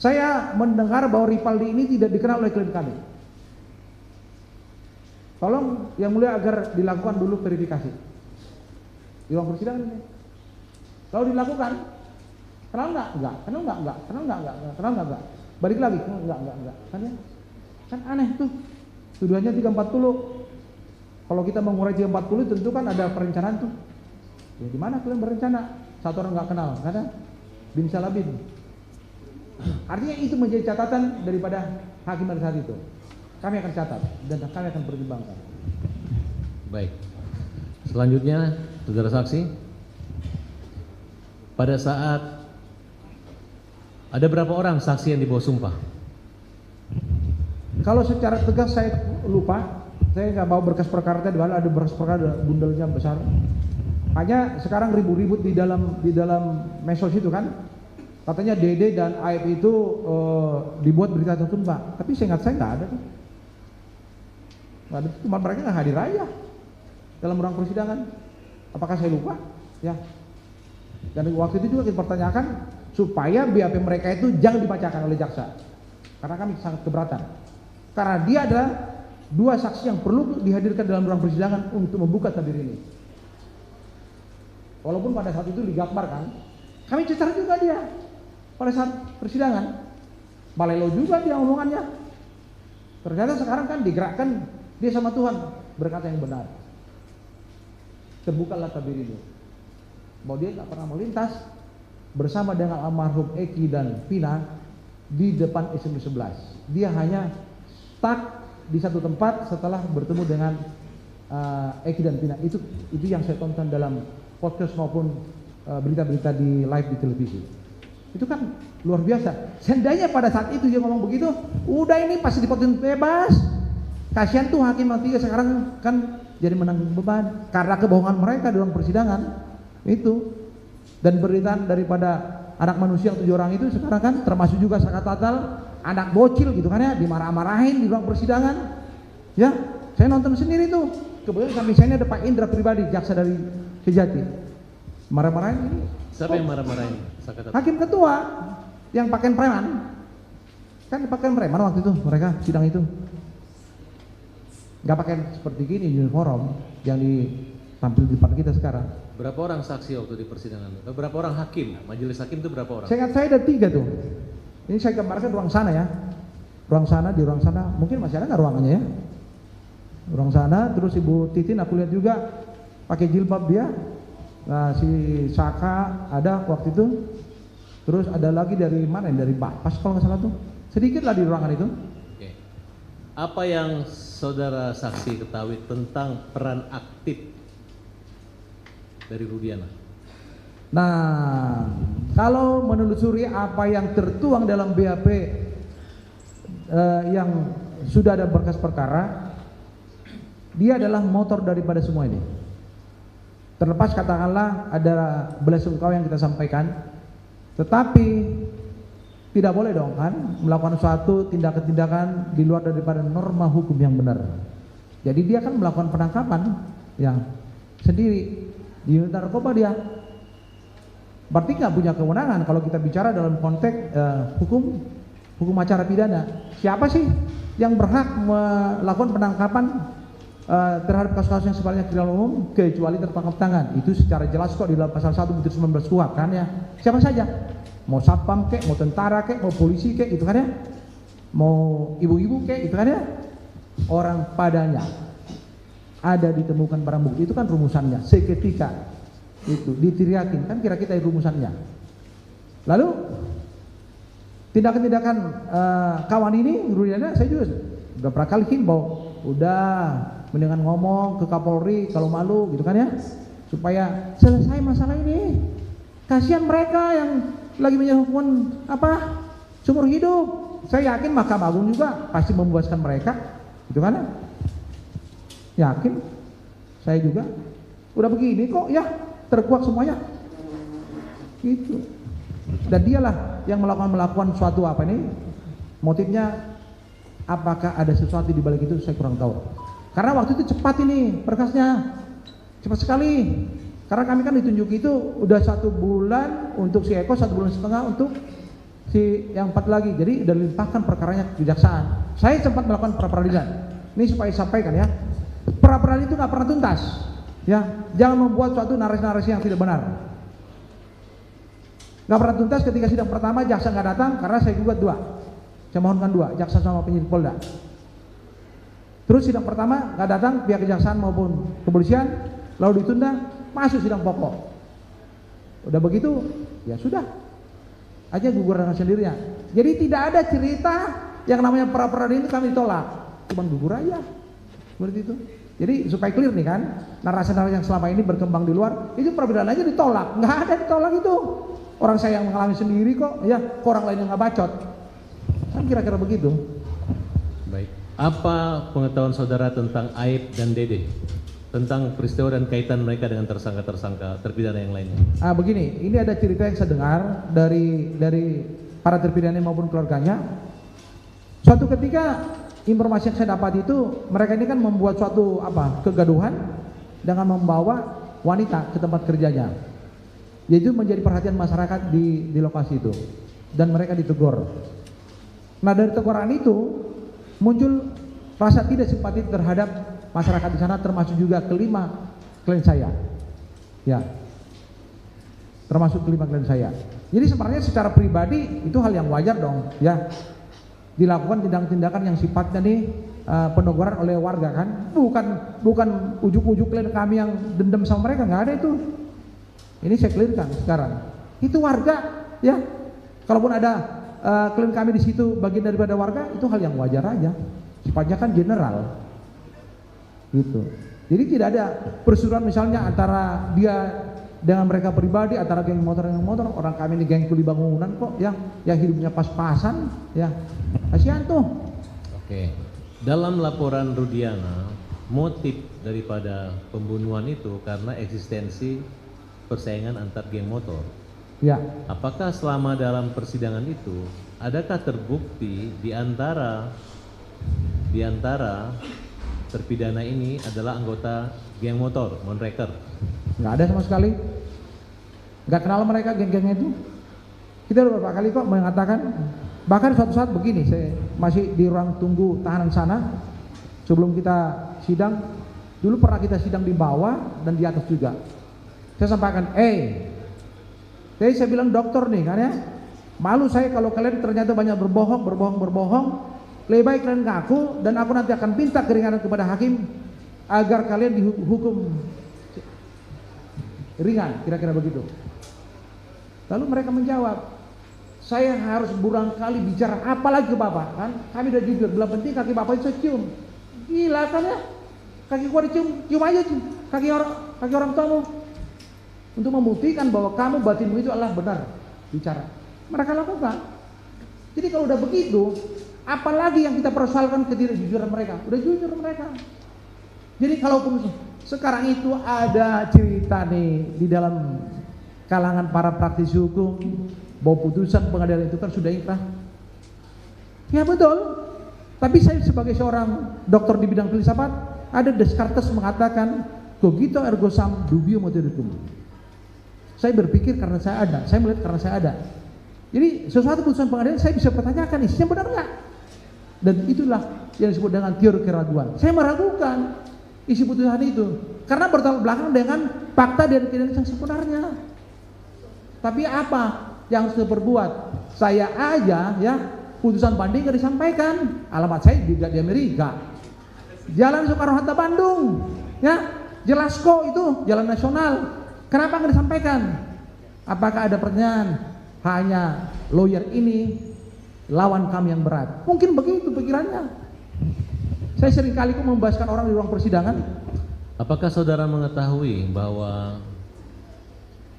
saya mendengar bahwa Rivaldi ini tidak dikenal oleh klien kami. Tolong yang mulia agar dilakukan dulu verifikasi di ruang persidangan ini. Lalu dilakukan, kenal nggak? Enggak. Kenal nggak? Enggak. Kenal nggak? Enggak. Kenal nggak? Enggak. Balik lagi, enggak. Kan ya? Kan aneh tuh. Tuduhannya 340. Kalau kita mengurai 340 tentu kan ada perencanaan tuh. Ya di mana kalian berencana? Satu orang nggak kenal, kan? Bin Salabin. Artinya itu menjadi catatan daripada hakim pada saat itu. Kami akan catat dan kami akan pertimbangkan. Baik. Selanjutnya, saudara saksi, pada saat ada berapa orang saksi yang dibawa sumpah? Kalau secara tegas saya lupa, saya nggak bawa berkas perkara tadi, ada berkas perkara bundelnya besar. Hanya sekarang ribut-ribut di dalam medsos itu kan, katanya Dede dan AF itu dibuat berita tertutup, Pak. Tapi saya nggak ada tuh. Nggak ada, cuma mereka nggak hadir aja dalam ruang persidangan. Apakah saya lupa? Ya. Dan waktu itu juga kita pertanyakan supaya BAP mereka itu jangan dibacakan oleh jaksa, karena kami sangat keberatan. Karena dia ada dua saksi yang perlu dihadirkan dalam ruang persidangan untuk membuka tabir ini. Walaupun pada saat itu digambar kan, kami cecar juga dia pada saat persidangan. Balelo juga dia omongannya. Ternyata sekarang kan digerakkan dia sama Tuhan berkata yang benar. Terbukalah tabir ini. Bahwa dia tak pernah melintas bersama dengan almarhum Eki dan Pina di depan SMP 11. Dia hanya stuck di satu tempat setelah bertemu dengan Eki dan Pina. Itu yang saya tonton dalam podcast maupun berita-berita di live di televisi. Itu kan luar biasa. Seandainya pada saat itu dia ngomong begitu, udah ini pasti dipotin bebas. Kasihan tuh hakim tiga sekarang kan jadi menanggung beban karena kebohongan mereka dalam persidangan itu. Dan beritaan daripada anak manusia yang 7 orang itu sekarang kan termasuk juga Saka Tatal, anak bocil gitu kan ya, dimarah-marahin di ruang persidangan. Ya, saya nonton sendiri tuh. Kemudian samping saya ada Pak Indra pribadi, jaksa dari Kejati. Marah-marahin ini. Siapa yang marah-marahin? Saka Tatal. Hakim ketua yang pakaian preman. Kan pakaian preman waktu itu mereka sidang itu. Gak pakai seperti gini uniform yang ditampil di depan kita sekarang. Berapa orang saksi waktu di persidangan? Berapa orang hakim? Majelis hakim itu berapa orang? Saya ingat saya ada 3 tuh. Ini saya gambarkan ruang sana ya. Ruang sana, di ruang sana mungkin masih ada nggak ruangannya ya? Ruang sana, terus Ibu Titin aku lihat juga pakai jilbab dia. Nah, si Saka ada waktu itu. Terus ada lagi dari mana? Dari Bapas kalau nggak salah tuh. Sedikit lah di ruangan itu. Oke. Apa yang saudara saksi ketahui tentang peran aktif dari Rudiana? Nah, kalau menelusuri apa yang tertuang dalam BAP yang sudah ada berkas perkara, dia adalah motor daripada semua ini. Terlepas katakanlah ada belasungkawa yang kita sampaikan, tetapi tidak boleh dong kan melakukan suatu tindakan-tindakan di luar daripada norma hukum yang benar. Jadi dia kan melakukan penangkapan yang sendiri di unit narkoba dia. Berarti nggak punya kewenangan kalau kita bicara dalam konteks hukum acara pidana. Siapa sih yang berhak melakukan penangkapan terhadap kasus-kasus yang sifatnya kriminal umum kecuali tertangkap tangan? Itu secara jelas kok di dalam pasal 1 butir 19 KUHP kan ya. Siapa saja, mau satpam kek, mau tentara kek, mau polisi kek, itu kan ya, mau ibu-ibu kek, itu kan ya, orang padanya ada ditemukan barang bukti, itu kan rumusannya seketika itu ditiriakin, kan kira-kira rumusannya. Lalu tindakan-tindakan kawan ini Rudiana saya juga udah pernah kali himbau, udah mendingan ngomong ke Kapolri kalau malu gitu kan ya, supaya selesai masalah ini. Kasihan mereka yang lagi menjalani hukuman apa seumur hidup. Saya yakin Mahkamah Agung juga pasti membebaskan mereka, gitu kan ya? Yakin, saya juga udah begini kok ya, terkuak semuanya gitu. Dan dialah yang melakukan suatu apa ini, motifnya apakah ada sesuatu di balik itu saya kurang tahu. Karena waktu itu cepat ini berkasnya, cepat sekali. Karena kami kan ditunjuk itu udah 1 bulan untuk si Eko, 1,5 bulan untuk si yang 4 lagi. Jadi udah dilimpahkan perkaranya ke kejaksaan. Saya sempat melakukan pra-peradilan. Ini supaya sampaikan ya, pra-peradilan itu nggak pernah tuntas. Ya, jangan membuat suatu narasi-narasi yang tidak benar. Nggak pernah tuntas ketika sidang pertama jaksa nggak datang karena saya gugat 2. Saya mohonkan 2, jaksa sama penyidik Polda. Terus sidang pertama nggak datang pihak kejaksaan maupun kepolisian, lalu ditunda, masuk sidang pokok. Udah begitu, ya sudah, aja gugur dengan sendirinya. Jadi tidak ada cerita yang namanya pra-peradilan itu kami tolak, cuman gugur aja, seperti itu. Jadi supaya clear nih kan, narasi-narasi yang selama ini berkembang di luar, itu peradilan aja ditolak, nggak ada ditolak itu. Orang saya yang mengalami sendiri kok, ya, kok orang lain yang nggak bacot, kan kira-kira begitu. Baik. Apa pengetahuan saudara tentang Aib dan Dede? Tentang peristiwa dan kaitan mereka dengan tersangka-tersangka terpidana yang lainnya. Begini, ini ada cerita yang saya dengar dari para terpidana maupun keluarganya. Suatu ketika informasi yang saya dapat itu mereka ini kan membuat suatu kegaduhan dengan membawa wanita ke tempat kerjanya. Yaitu menjadi perhatian masyarakat di lokasi itu dan mereka ditegur. Nah, dari teguran itu muncul rasa tidak simpati terhadap masyarakat di sana, termasuk juga kelima klien saya, ya, termasuk kelima klien saya. Jadi sebenarnya secara pribadi itu hal yang wajar dong, ya, dilakukan tindakan-tindakan yang sifatnya nih peneguran oleh warga kan, bukan ujuk-ujuk klien kami yang dendam sama mereka, nggak ada itu. Ini saya clearkan sekarang. Itu warga, ya, kalaupun ada klien kami di situ bagian daripada warga, itu hal yang wajar aja. Sifatnya kan general. Gitu. Jadi tidak ada perseteruan misalnya antara dia dengan mereka pribadi, antara geng motor dengan motor. Orang kami ini geng kuli bangunan kok, yang hidupnya pas-pasan, ya. Kasihan tuh. Oke. Dalam laporan Rudiana, motif daripada pembunuhan itu karena eksistensi persaingan antar geng motor. Ya. Apakah selama dalam persidangan itu adakah terbukti di antara terpidana ini adalah anggota geng motor, Monreker? Nggak ada sama sekali. Nggak kenal mereka geng-gengnya itu. Kita udah beberapa kali kok mengatakan, bahkan suatu saat begini, saya masih di ruang tunggu tahanan sana sebelum kita sidang. Dulu pernah kita sidang di bawah dan di atas juga. Saya sampaikan, jadi saya bilang dokter nih kan ya, malu saya kalau kalian ternyata banyak berbohong. Lebih baik kalian ngaku dan aku nanti akan minta keringanan kepada hakim agar kalian dihukum ringan, kira-kira begitu. Lalu mereka menjawab, saya harus berulang kali bicara apa lagi ke bapak kan? Kami udah jujur, belum penting kaki bapak itu cium. Gila kan ya? Kaki gua dicium, cium aja kaki orang tuamu. Untuk membuktikan bahwa kamu batinmu itu adalah benar bicara. Mereka lakukan. Jadi kalau udah begitu, apalagi yang kita persoalkan ketidakjujuran mereka? Udah jujur mereka. Jadi kalaupun sekarang itu ada cerita nih di dalam kalangan para praktisi hukum bahwa putusan pengadilan itu kan sudah inkrah. Ya betul. Tapi saya sebagai seorang dokter di bidang filsafat, ada Descartes mengatakan cogito ergo sum dubio motivum. Saya berpikir karena saya ada, saya melihat karena saya ada. Jadi sesuatu putusan pengadilan saya bisa pertanyakan isinya benar nggak? Dan itulah yang disebut dengan teori keraguan. Saya meragukan isi putusan itu karena bertolak belakang dengan fakta dan kinerja yang sebenarnya. Tapi apa yang saya perbuat? Saya aja ya putusan banding nggak disampaikan. Alamat saya juga di Amerika. Jalan Soekarno-Hatta Bandung, ya jelas kok itu jalan nasional. Kenapa nggak disampaikan? Apakah ada pertanyaan? Hanya lawyer ini lawan kami yang berat. Mungkin begitu pikirannya. Saya sering kali kok membahaskan orang di ruang persidangan. Apakah saudara mengetahui bahwa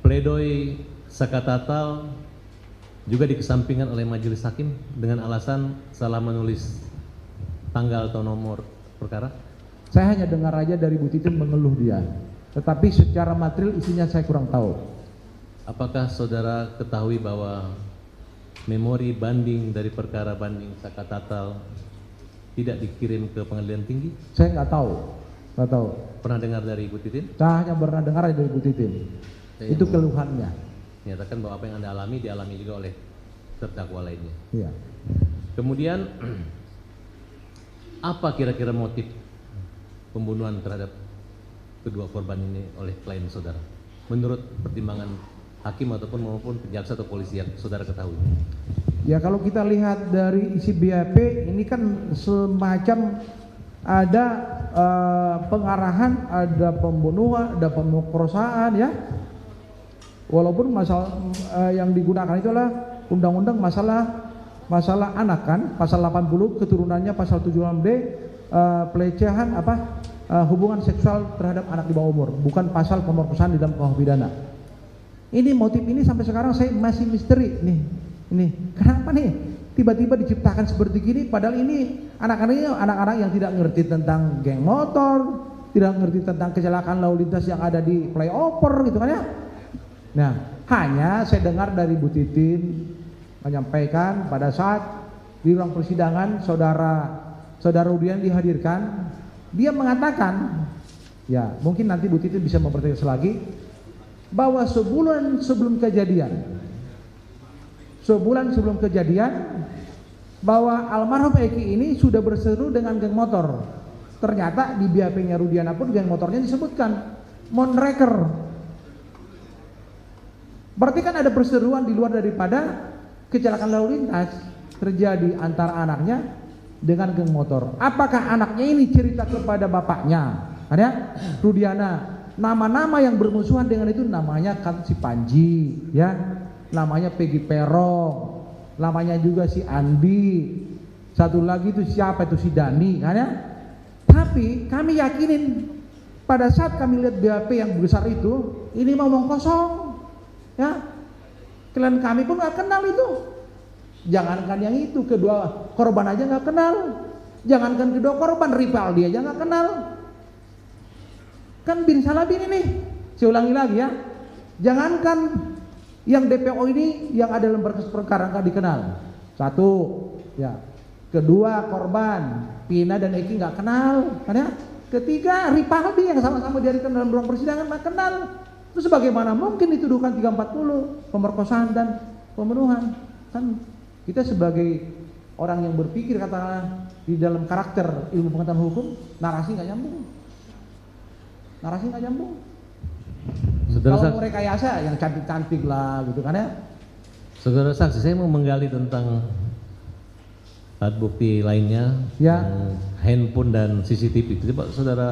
pledoi Sakatatal juga dikesampingkan oleh majelis hakim dengan alasan salah menulis tanggal atau nomor perkara? Saya hanya dengar aja dari Bu Titin mengeluh dia. Tetapi secara material isinya saya kurang tahu. Apakah saudara ketahui bahwa memori banding dari perkara banding Sakatatal tidak dikirim ke pengadilan tinggi? Saya nggak tahu. Pernah dengar dari Ibu Titin? Saya hanya pernah dengar dari Bu Titin. Itu keluhannya. Menyatakan bahwa apa yang Anda alami dialami juga oleh terdakwa lainnya. Iya. Kemudian apa kira-kira motif pembunuhan terhadap kedua korban ini oleh klien saudara menurut pertimbangan hakim ataupun maupun jaksa atau polisi yang saudara ketahui? Ya kalau kita lihat dari isi BAP ini kan semacam ada pengarahan, ada pembunuhan, ada pemerkosaan ya. Walaupun masalah yang digunakan itu adalah undang-undang masalah anak kan, pasal 80 keturunannya pasal 76D pelecehan hubungan seksual terhadap anak di bawah umur, bukan pasal pemerkosaan di dalam KUH pidana. Ini motif ini sampai sekarang saya masih misteri nih. Ini kenapa nih tiba-tiba diciptakan seperti gini, padahal ini anak-anak yang tidak ngerti tentang geng motor, tidak ngerti tentang kecelakaan lalu lintas yang ada di flyover gitu kan ya. Nah, hanya saya dengar dari Bu Titin menyampaikan pada saat di ruang persidangan saudara Rudian dihadirkan, dia mengatakan, ya mungkin nanti Bu Titin bisa mempertegas lagi, bahwa sebulan sebelum kejadian bahwa almarhum Eki ini sudah berseru dengan geng motor. Ternyata di BAP-nya Rudiana pun geng motornya disebutkan Monreker. Berarti kan ada perseruan di luar daripada kecelakaan lalu lintas terjadi antara anaknya dengan geng motor. Apakah anaknya ini cerita kepada bapaknya? Ada Rudiana, nama-nama yang bermusuhan dengan itu namanya kan si Panji, ya, namanya Peggy Perong, namanya juga si Andi, satu lagi itu siapa itu si Dani, kan ya? Tapi kami yakinin pada saat kami lihat BAP yang besar itu, ini ngomong kosong. Ya, klien kami pun nggak kenal itu. Jangankan yang itu, kedua korban aja nggak kenal. Jangankan kedua korban, Ripaldi aja nggak kenal. Kan bin Salabin ini, saya ulangi lagi ya. Jangankan yang DPO ini yang ada dalam berkas perkara nggak dikenal. Satu, ya. Kedua korban, Pina dan Eki nggak kenal, kan ya. Ketiga, Ripaldi yang sama-sama dihadirkan dalam ruang persidangan nggak kenal. Terus bagaimana mungkin dituduhkan 340 pemerkosaan dan pembunuhan? Kan kita sebagai orang yang berpikir katakanlah di dalam karakter ilmu pengetahuan hukum, narasi nggak nyambung. Kalau rekayasa yang cantik-cantik lah gitu kan ya. Saudara saksi, saya mau menggali tentang alat bukti lainnya, ya. Handphone dan CCTV. Coba saudara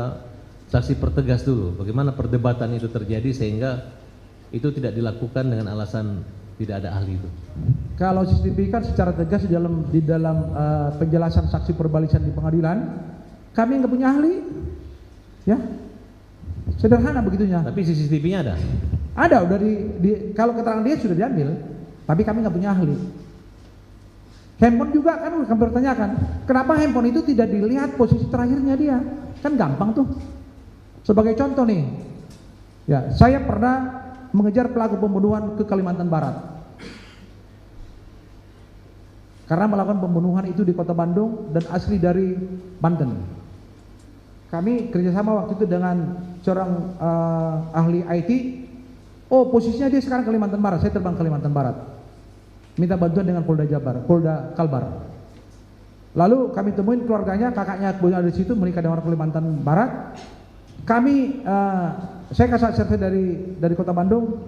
saksi pertegas dulu bagaimana perdebatan itu terjadi sehingga itu tidak dilakukan dengan alasan tidak ada ahli itu. Kalau CCTV kan secara tegas di dalam penjelasan saksi perbalisan di pengadilan, kami nggak punya ahli, ya sederhana begitunya. Tapi CCTV-nya ada? Ada, udah kalau keterangan dia sudah diambil, tapi kami nggak punya ahli. Handphone juga kan kami bertanyakan, kenapa handphone itu tidak dilihat posisi terakhirnya dia? Kan gampang tuh. Sebagai contoh nih, ya saya pernah mengejar pelaku pembunuhan ke Kalimantan Barat. Karena melakukan pembunuhan itu di kota Bandung dan asli dari Banten. Kami kerjasama waktu itu dengan seorang ahli IT. Oh, posisinya dia sekarang Kalimantan Barat, saya terbang Kalimantan Barat. Minta bantuan dengan Polda Kalbar. Lalu kami temuin keluarganya, kakaknya kebetulan ada di situ menikah dengan orang Kalimantan Barat. Kami, saya kasih servis dari kota Bandung,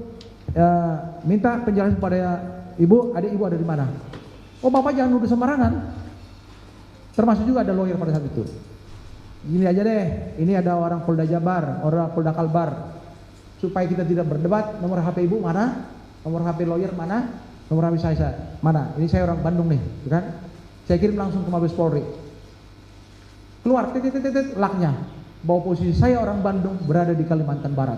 minta penjelasan pada ibu, adik ibu ada di mana? Oh bapak jangan nuduh sembarangan. Termasuk juga ada lawyer pada saat itu. Gini aja deh, ini ada orang Polda Jabar, orang Polda Kalbar. Supaya kita tidak berdebat, nomor HP ibu mana? Nomor HP lawyer mana? Nomor HP saya mana? Ini saya orang Bandung nih, kan? Saya kirim langsung ke Mabes Polri. Keluar, laknya. Bahwa posisi saya orang Bandung berada di Kalimantan Barat.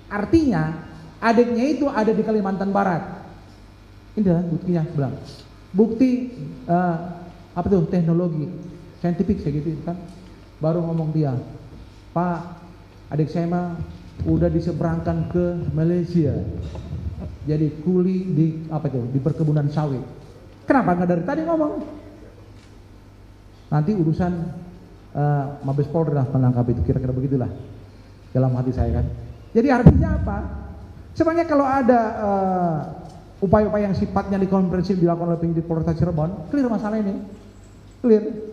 Artinya adiknya itu ada di Kalimantan Barat. Ini adalah buktinya, bilang. Bukti teknologi saintifik saya gitu kan. Baru ngomong dia, Pak, adik saya mah udah diseberangkan ke Malaysia. Jadi kuli di perkebunan sawit. Kenapa nggak dari tadi ngomong? Nanti urusan Mabes Polri lah menangkap itu, kira-kira begitulah dalam hati saya kan. Jadi artinya apa? Sebenarnya kalau ada upaya-upaya yang sifatnya dikomprehensif dilakukan oleh penyidik Polres Cirebon, clear masalah ini, clear.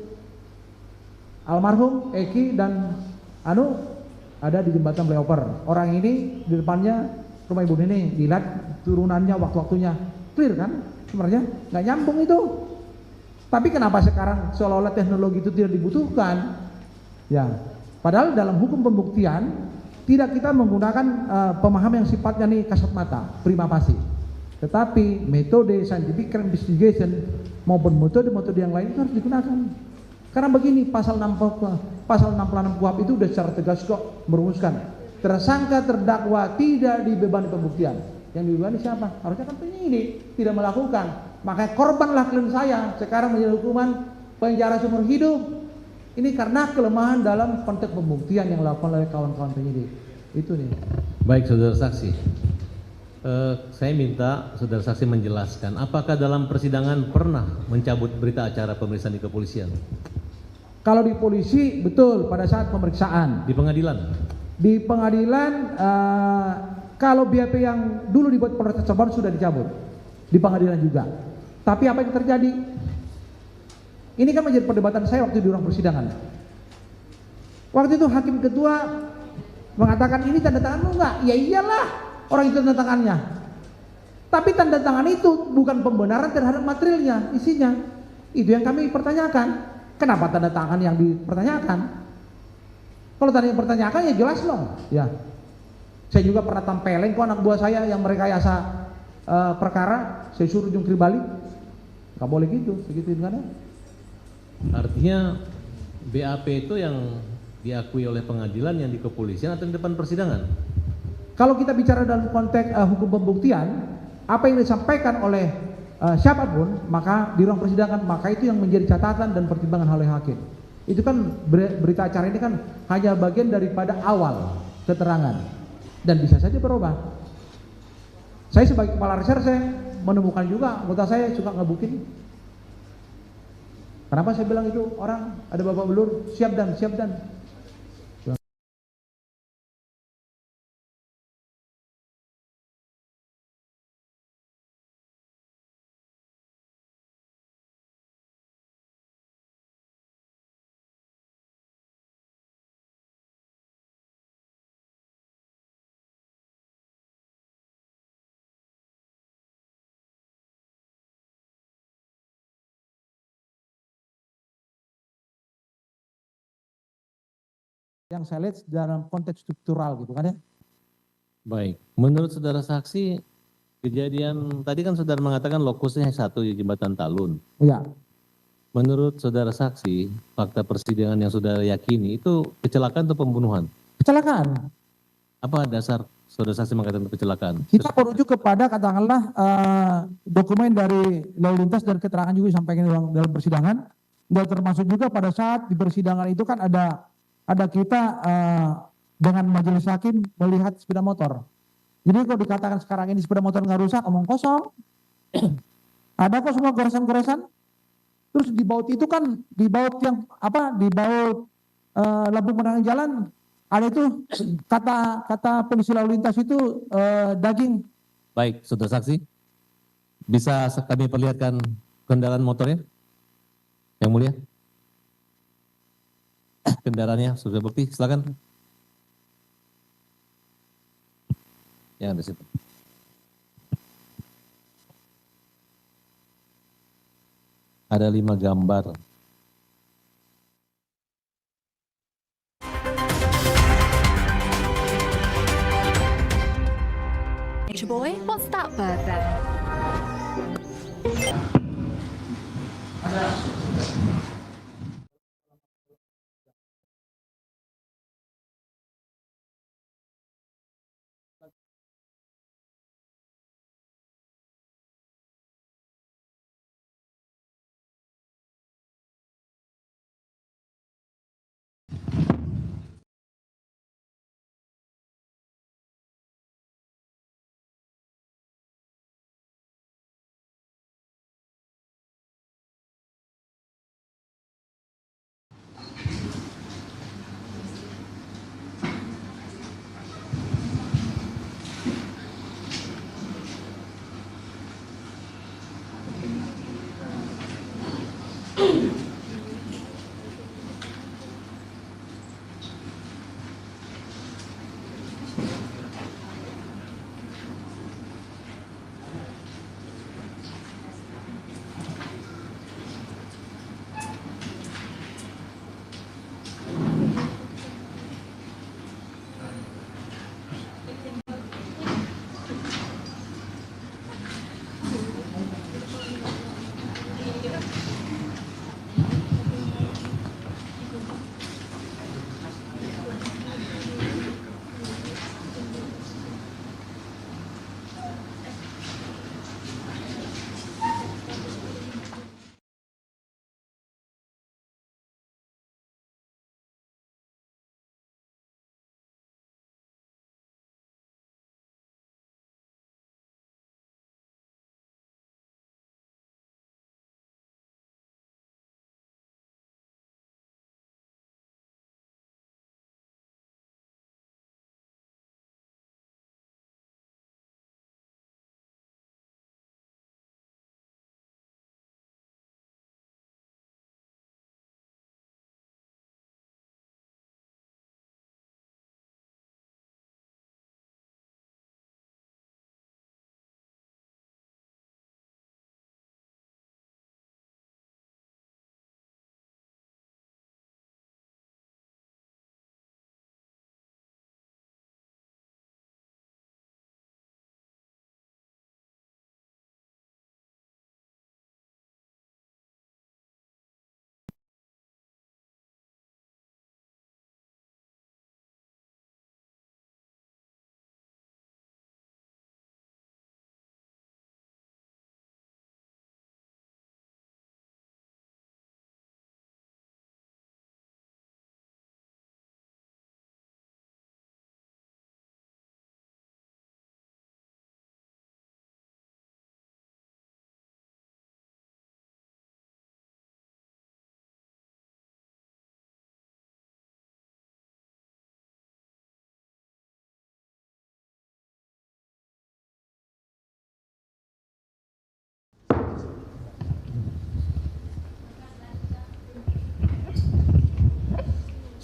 Almarhum Eki dan Anu ada di jembatan flyover. Orang ini di depannya rumah ibu Neni, dilihat turunannya, waktu-waktunya, clear kan? Sebenarnya nggak nyambung itu. Tapi kenapa sekarang seolah-olah teknologi itu tidak dibutuhkan? Ya, padahal dalam hukum pembuktian tidak kita menggunakan pemahaman yang sifatnya nih kasat mata, prima facie. Tetapi metode scientific crime investigation maupun metode-metode yang lain itu harus digunakan. Karena begini, pasal 66 KUHP itu sudah secara tegas kok merumuskan tersangka terdakwa tidak dibebani pembuktian. Yang dibebani siapa? Harusnya kan penyidik, tidak melakukan. Makanya korbanlah klien saya sekarang menjadi hukuman penjara seumur hidup. Ini karena kelemahan dalam konteks pembuktian yang dilakukan oleh kawan-kawan penyidik. Itu nih. Baik, saudara saksi. Saya minta saudara saksi menjelaskan apakah dalam persidangan pernah mencabut berita acara pemeriksaan di kepolisian? Kalau di polisi betul pada saat pemeriksaan. Di pengadilan? Di pengadilan kalau BAP yang dulu dibuat Polres Cirebon sudah dicabut. Di pengadilan juga. Tapi apa yang terjadi? Ini kan menjadi perdebatan saya waktu di ruang persidangan. Waktu itu hakim ketua mengatakan ini tanda tanganmu enggak? Ya iyalah, orang itu tanda tangannya. Tapi tanda tangan itu bukan pembenaran terhadap materialnya, isinya. Itu yang kami pertanyakan. Kenapa tanda tangan yang dipertanyakan? Kalau tadi yang dipertanyakan ya jelas loh. Ya. Saya juga pernah tampelin kok anak buah saya yang merekayasa perkara, saya suruh jungkir balik. Gak boleh gitu, segituin kan ya. Artinya BAP itu yang diakui oleh pengadilan yang di kepolisian atau di depan persidangan? Kalau kita bicara dalam konteks hukum pembuktian, apa yang disampaikan oleh siapapun, maka di ruang persidangan, maka itu yang menjadi catatan dan pertimbangan oleh hakim. Itu kan berita acara ini kan hanya bagian daripada awal keterangan dan bisa saja berubah. Saya sebagai kepala reserse menemukan juga anggota saya suka ngebukin. Kenapa saya bilang itu orang ada babak belur, siap dan. Yang saya lihat dalam konteks struktural gitu kan ya. Baik, menurut saudara saksi, kejadian tadi kan saudara mengatakan lokusnya satu di Jembatan Talun. Iya. Menurut saudara saksi, fakta persidangan yang saudara yakini itu kecelakaan atau pembunuhan? Kecelakaan. Apa dasar saudara saksi mengatakan kecelakaan? Kita merujuk kepada katakanlah dokumen dari lalu lintas dan keterangan juga disampaikan dalam persidangan. Dan termasuk juga pada saat di persidangan itu kan ada kita dengan majelis hakim melihat sepeda motor. Jadi kalau dikatakan sekarang ini sepeda motor nggak rusak, omong kosong. Ada kok semua goresan-goresan. Terus di baut itu kan, di baut yang apa, di baut lampu penerangan jalan, ada itu kata polisi lalu lintas itu daging. Baik, saudara saksi, bisa kami perlihatkan kendaraan motornya? Yang mulia? Kendaraannya sudah bukti, silakan. Yang ada situ. Ada 5 gambar. Nature boy, what's that bird then?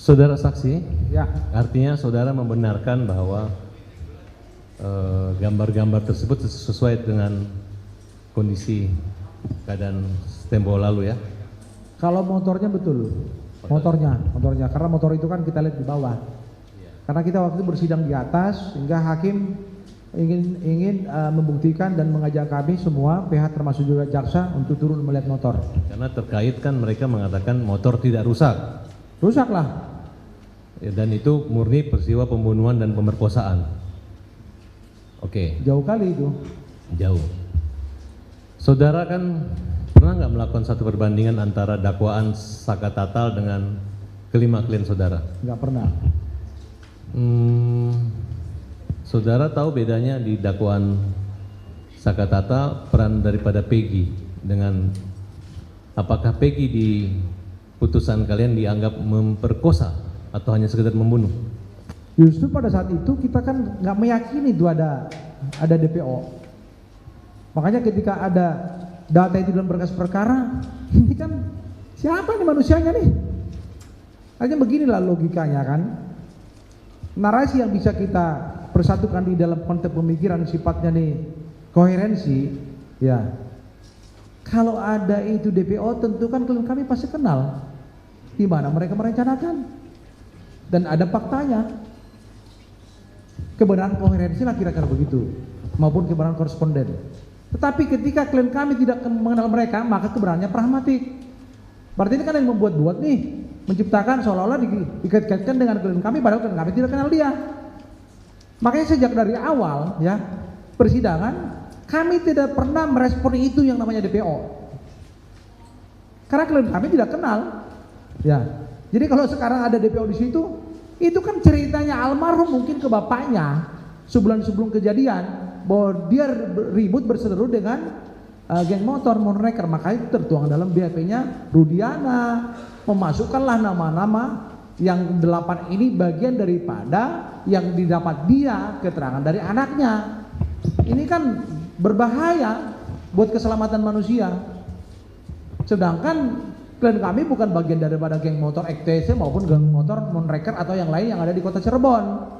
Saudara saksi, Ya, artinya saudara membenarkan bahwa gambar-gambar tersebut sesuai dengan kondisi keadaan tempo lalu ya? kalau motornya betul. Motornya, karena motor itu kan kita lihat di bawah. Karena kita waktu itu bersidang di atas, sehingga hakim ingin membuktikan dan mengajak kami semua pihak termasuk juga jaksa untuk turun melihat motor. Karena terkait kan mereka mengatakan motor tidak rusak. Rusaklah. Ya, dan itu murni peristiwa pembunuhan dan pemerkosaan. Oke, Jauh kali itu. jauh. Saudara kan pernah nggak melakukan satu perbandingan antara dakwaan Saka Tatal dengan kelima klien saudara? Nggak pernah. Saudara tahu bedanya di dakwaan Saka Tatal peran daripada Peggy dengan apakah Peggy di putusan kalian dianggap memperkosa atau hanya sekedar membunuh? Justru pada saat itu kita kan nggak meyakini itu ada DPO. Makanya ketika ada data itu dalam berkas perkara, ini kan siapa nih manusianya nih? Hanya beginilah logikanya kan. Narasi yang bisa kita persatukan di dalam konteks pemikiran sifatnya nih koherensi, ya. Kalau ada itu DPO tentu kan kami pasti kenal di mana mereka merencanakan dan ada faktanya. Kebenaran koherensi lah kira-kira begitu, maupun kebenaran koresponden. Tetapi ketika klien kami tidak mengenal mereka, maka kebenarannya pragmatik. Berarti ini kan yang membuat-buat nih, menciptakan seolah-olah dikait-kaitkan dengan klien kami, padahal klien kami tidak kenal dia. Makanya sejak dari awal ya persidangan, kami tidak pernah merespon itu yang namanya DPO. Karena klien kami tidak kenal. Ya. Jadi kalau sekarang ada DPO di situ, itu kan ceritanya almarhum mungkin ke bapaknya sebulan sebelum kejadian bahwa dia ribut berseteru dengan geng motor Moonraker, makanya itu tertuang dalam BAP-nya Rudiana, memasukkanlah nama-nama yang 8 ini bagian daripada yang didapat dia keterangan dari anaknya. Ini kan berbahaya buat keselamatan manusia. Sedangkan klien kami bukan bagian daripada geng motor XTC maupun geng motor Moonraker atau yang lain yang ada di kota Cirebon.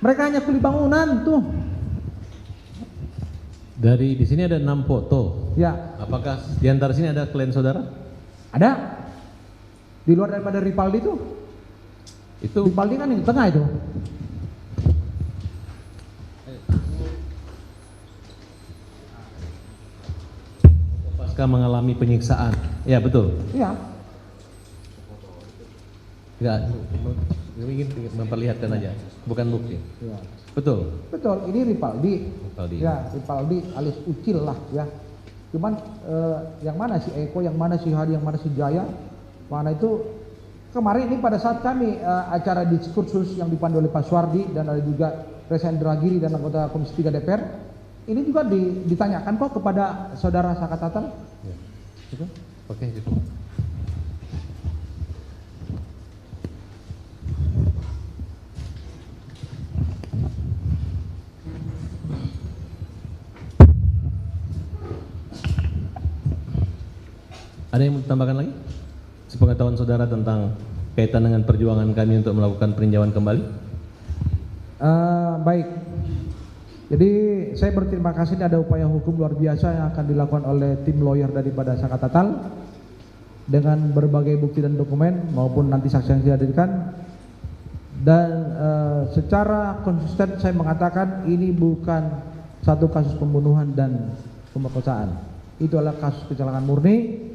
Mereka hanya kuli bangunan tuh. Dari di sini ada 6 foto. Ya, Apakah di antara sini ada klien saudara? ada. Di luar daripada Ripaldi itu. Itu Ripaldi kan yang di tengah itu. pasca mengalami penyiksaan. Ya betul. Iya. Enggak, ingin memperlihatkan aja, bukan bukti. Ya. Betul. Betul, ini Ripaldi. Ripaldi. Ya, Ripaldi alias Ucil lah ya. Cuman yang mana si Eko, yang mana si Hadi, yang mana si Jaya, mana itu kemarin ini pada saat kami acara diskursus yang dipandu oleh Pak Suwardi dan ada juga Reza Indragiri dan anggota Komisi 3 DPR, ini juga ditanyakan kok kepada saudara Saka Tatal. Ya. Itu? Oke, cukup. Ada yang mau ditambahkan lagi? Sepengetahuan saudara tentang kaitan dengan perjuangan kami untuk melakukan peninjauan kembali? Baik. Jadi saya berterima kasih ada upaya hukum luar biasa yang akan dilakukan oleh tim lawyer daripada Saka Tatal dengan berbagai bukti dan dokumen maupun nanti saksi yang dihadirkan. Dan secara konsisten saya mengatakan ini bukan satu kasus pembunuhan dan pemerkosaan. Itu adalah kasus kecelakaan murni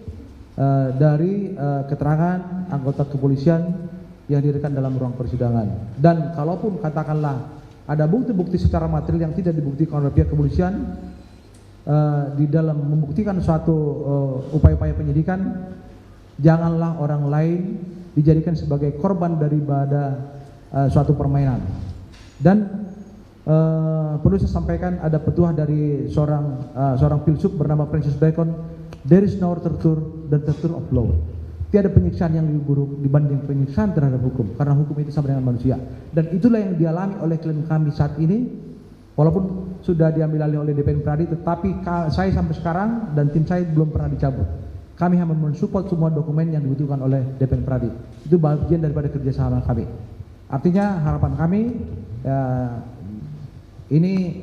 dari keterangan anggota kepolisian yang dihadirkan dalam ruang persidangan. Dan kalaupun katakanlah ada bukti-bukti secara material yang tidak dibuktikan oleh pihak kepolisian di dalam membuktikan suatu upaya-upaya penyidikan, janganlah orang lain dijadikan sebagai korban daripada suatu permainan. Dan perlu saya sampaikan ada petuah dari seorang filsuf bernama Francis Bacon, there is no torture than torture of law. Tiada penyiksaan yang lebih buruk dibanding penyiksaan terhadap hukum, karena hukum itu sama dengan manusia. Dan itulah yang dialami oleh klien kami saat ini, walaupun sudah diambil alih oleh DPN Pradi, tetapi saya sampai sekarang dan tim saya belum pernah dicabut. Kami hanya mensupport semua dokumen yang dibutuhkan oleh DPN Pradi. Itu bagian daripada kerjasama kami. Artinya harapan kami ini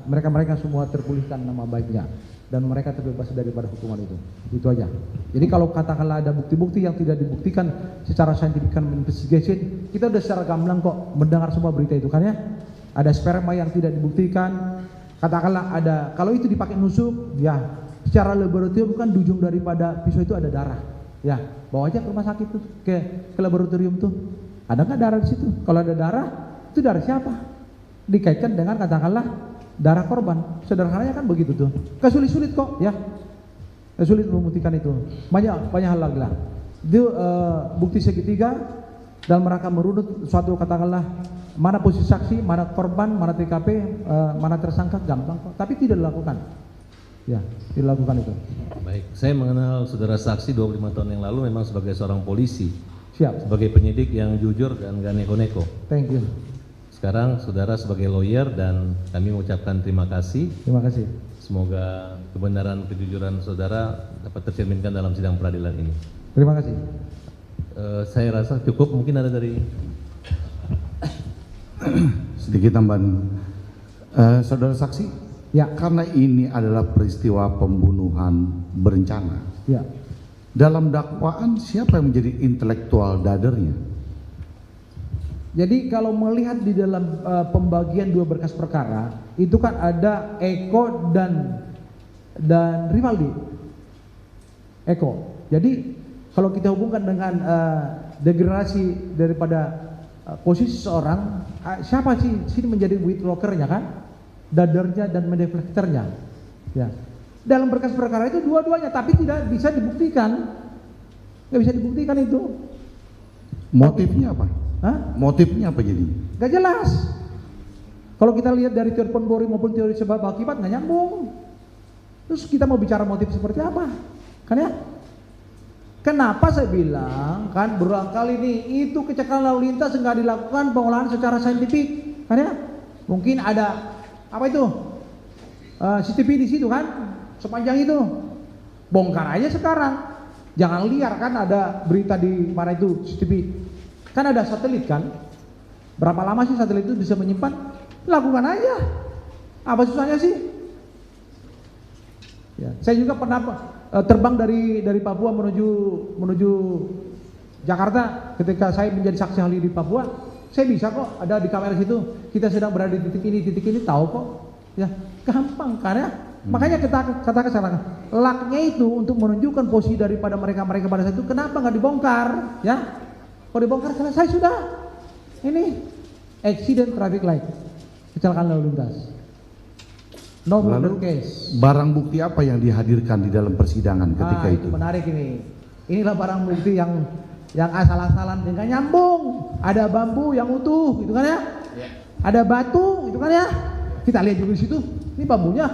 mereka-mereka semua terpulihkan nama baiknya dan mereka terbebas daripada hukuman itu. Itu aja. Jadi kalau katakanlah ada bukti-bukti yang tidak dibuktikan secara scientific investigation, kita udah secara gamblang kok mendengar semua berita itu kan ya. Ada sperma yang tidak dibuktikan, katakanlah ada, kalau itu dipakai nusuk, ya secara laboratorium kan di ujung daripada pisau itu ada darah. Ya, bawa aja ke rumah sakit tuh, ke laboratorium tuh. Ada nggak darah di situ? Kalau ada darah, itu darah siapa? Dikaitkan dengan katakanlah darah korban. Sederhananya kan begitu tuh. Kesulit-sulit kok, ya. Sulit membuktikan itu. Banyak hal lagi lah. Itu bukti segitiga dalam rangka merunut suatu katakanlah mana posisi saksi, mana korban, mana TKP, mana tersangka, gampang kok. Tapi tidak dilakukan. Ya, dilakukan itu. Baik, saya mengenal saudara saksi 25 tahun yang lalu memang sebagai seorang polisi. Siap. Sebagai penyidik yang jujur dan gak neko-neko. Thank you. Sekarang saudara sebagai lawyer dan kami mengucapkan terima kasih. Terima kasih. Semoga kebenaran kejujuran saudara dapat tercerminkan dalam sidang peradilan ini. Terima kasih. Saya rasa cukup, mungkin ada dari sedikit tambahan. Saudara saksi, Ya. karena ini adalah peristiwa pembunuhan berencana. Ya. Dalam dakwaan siapa yang menjadi intelektual dadernya? Jadi kalau melihat di dalam pembagian dua berkas perkara, itu kan ada Eko dan Rivaldi. Eko. Jadi kalau kita hubungkan dengan degradasi daripada posisi seorang, siapa sih sini menjadi witlocker-nya kan? Dadernya dan mendeflektornya. Ya. Dalam berkas perkara itu dua-duanya, tapi tidak bisa dibuktikan. Nggak bisa dibuktikan itu. Motifnya apa? Hah? Motifnya apa jadi? Gak jelas. Kalau kita lihat dari teori Ponbori maupun teori sebab akibat nggak nyambung. Terus kita mau bicara motif seperti apa? Kan ya? Kenapa saya bilang kan berulang kali nih itu kecelakaan lalu lintas nggak dilakukan pengolahan secara saintifik, kan ya? Mungkin ada apa itu? CCTV di situ kan? Sepanjang itu. Bongkar aja sekarang. Jangan liar kan ada berita di mana itu CCTV. Kan ada satelit kan? Berapa lama sih satelit itu bisa menyimpan? Lakukan aja. Apa susahnya sih? Ya, saya juga pernah terbang dari Papua menuju Jakarta ketika saya menjadi saksi ahli di Papua. Saya bisa kok ada di kamera situ. Kita sedang berada di titik ini tahu kok. Ya, gampang kan ya? Makanya kita katakan sekarang, laknya itu untuk menunjukkan posisi daripada mereka pada saat itu kenapa nggak dibongkar? Ya, kalau dibongkar selesai sudah. Ini accident traffic light, kecelakaan lalu lintas. No murder case. Barang bukti apa yang dihadirkan di dalam persidangan ketika itu? Menarik ini. Inilah barang bukti yang asal-asalan nggak nyambung. Ada bambu yang utuh, gitu kan ya? Ada batu, gitu kan ya? Kita lihat juga di situ. Ini bambunya,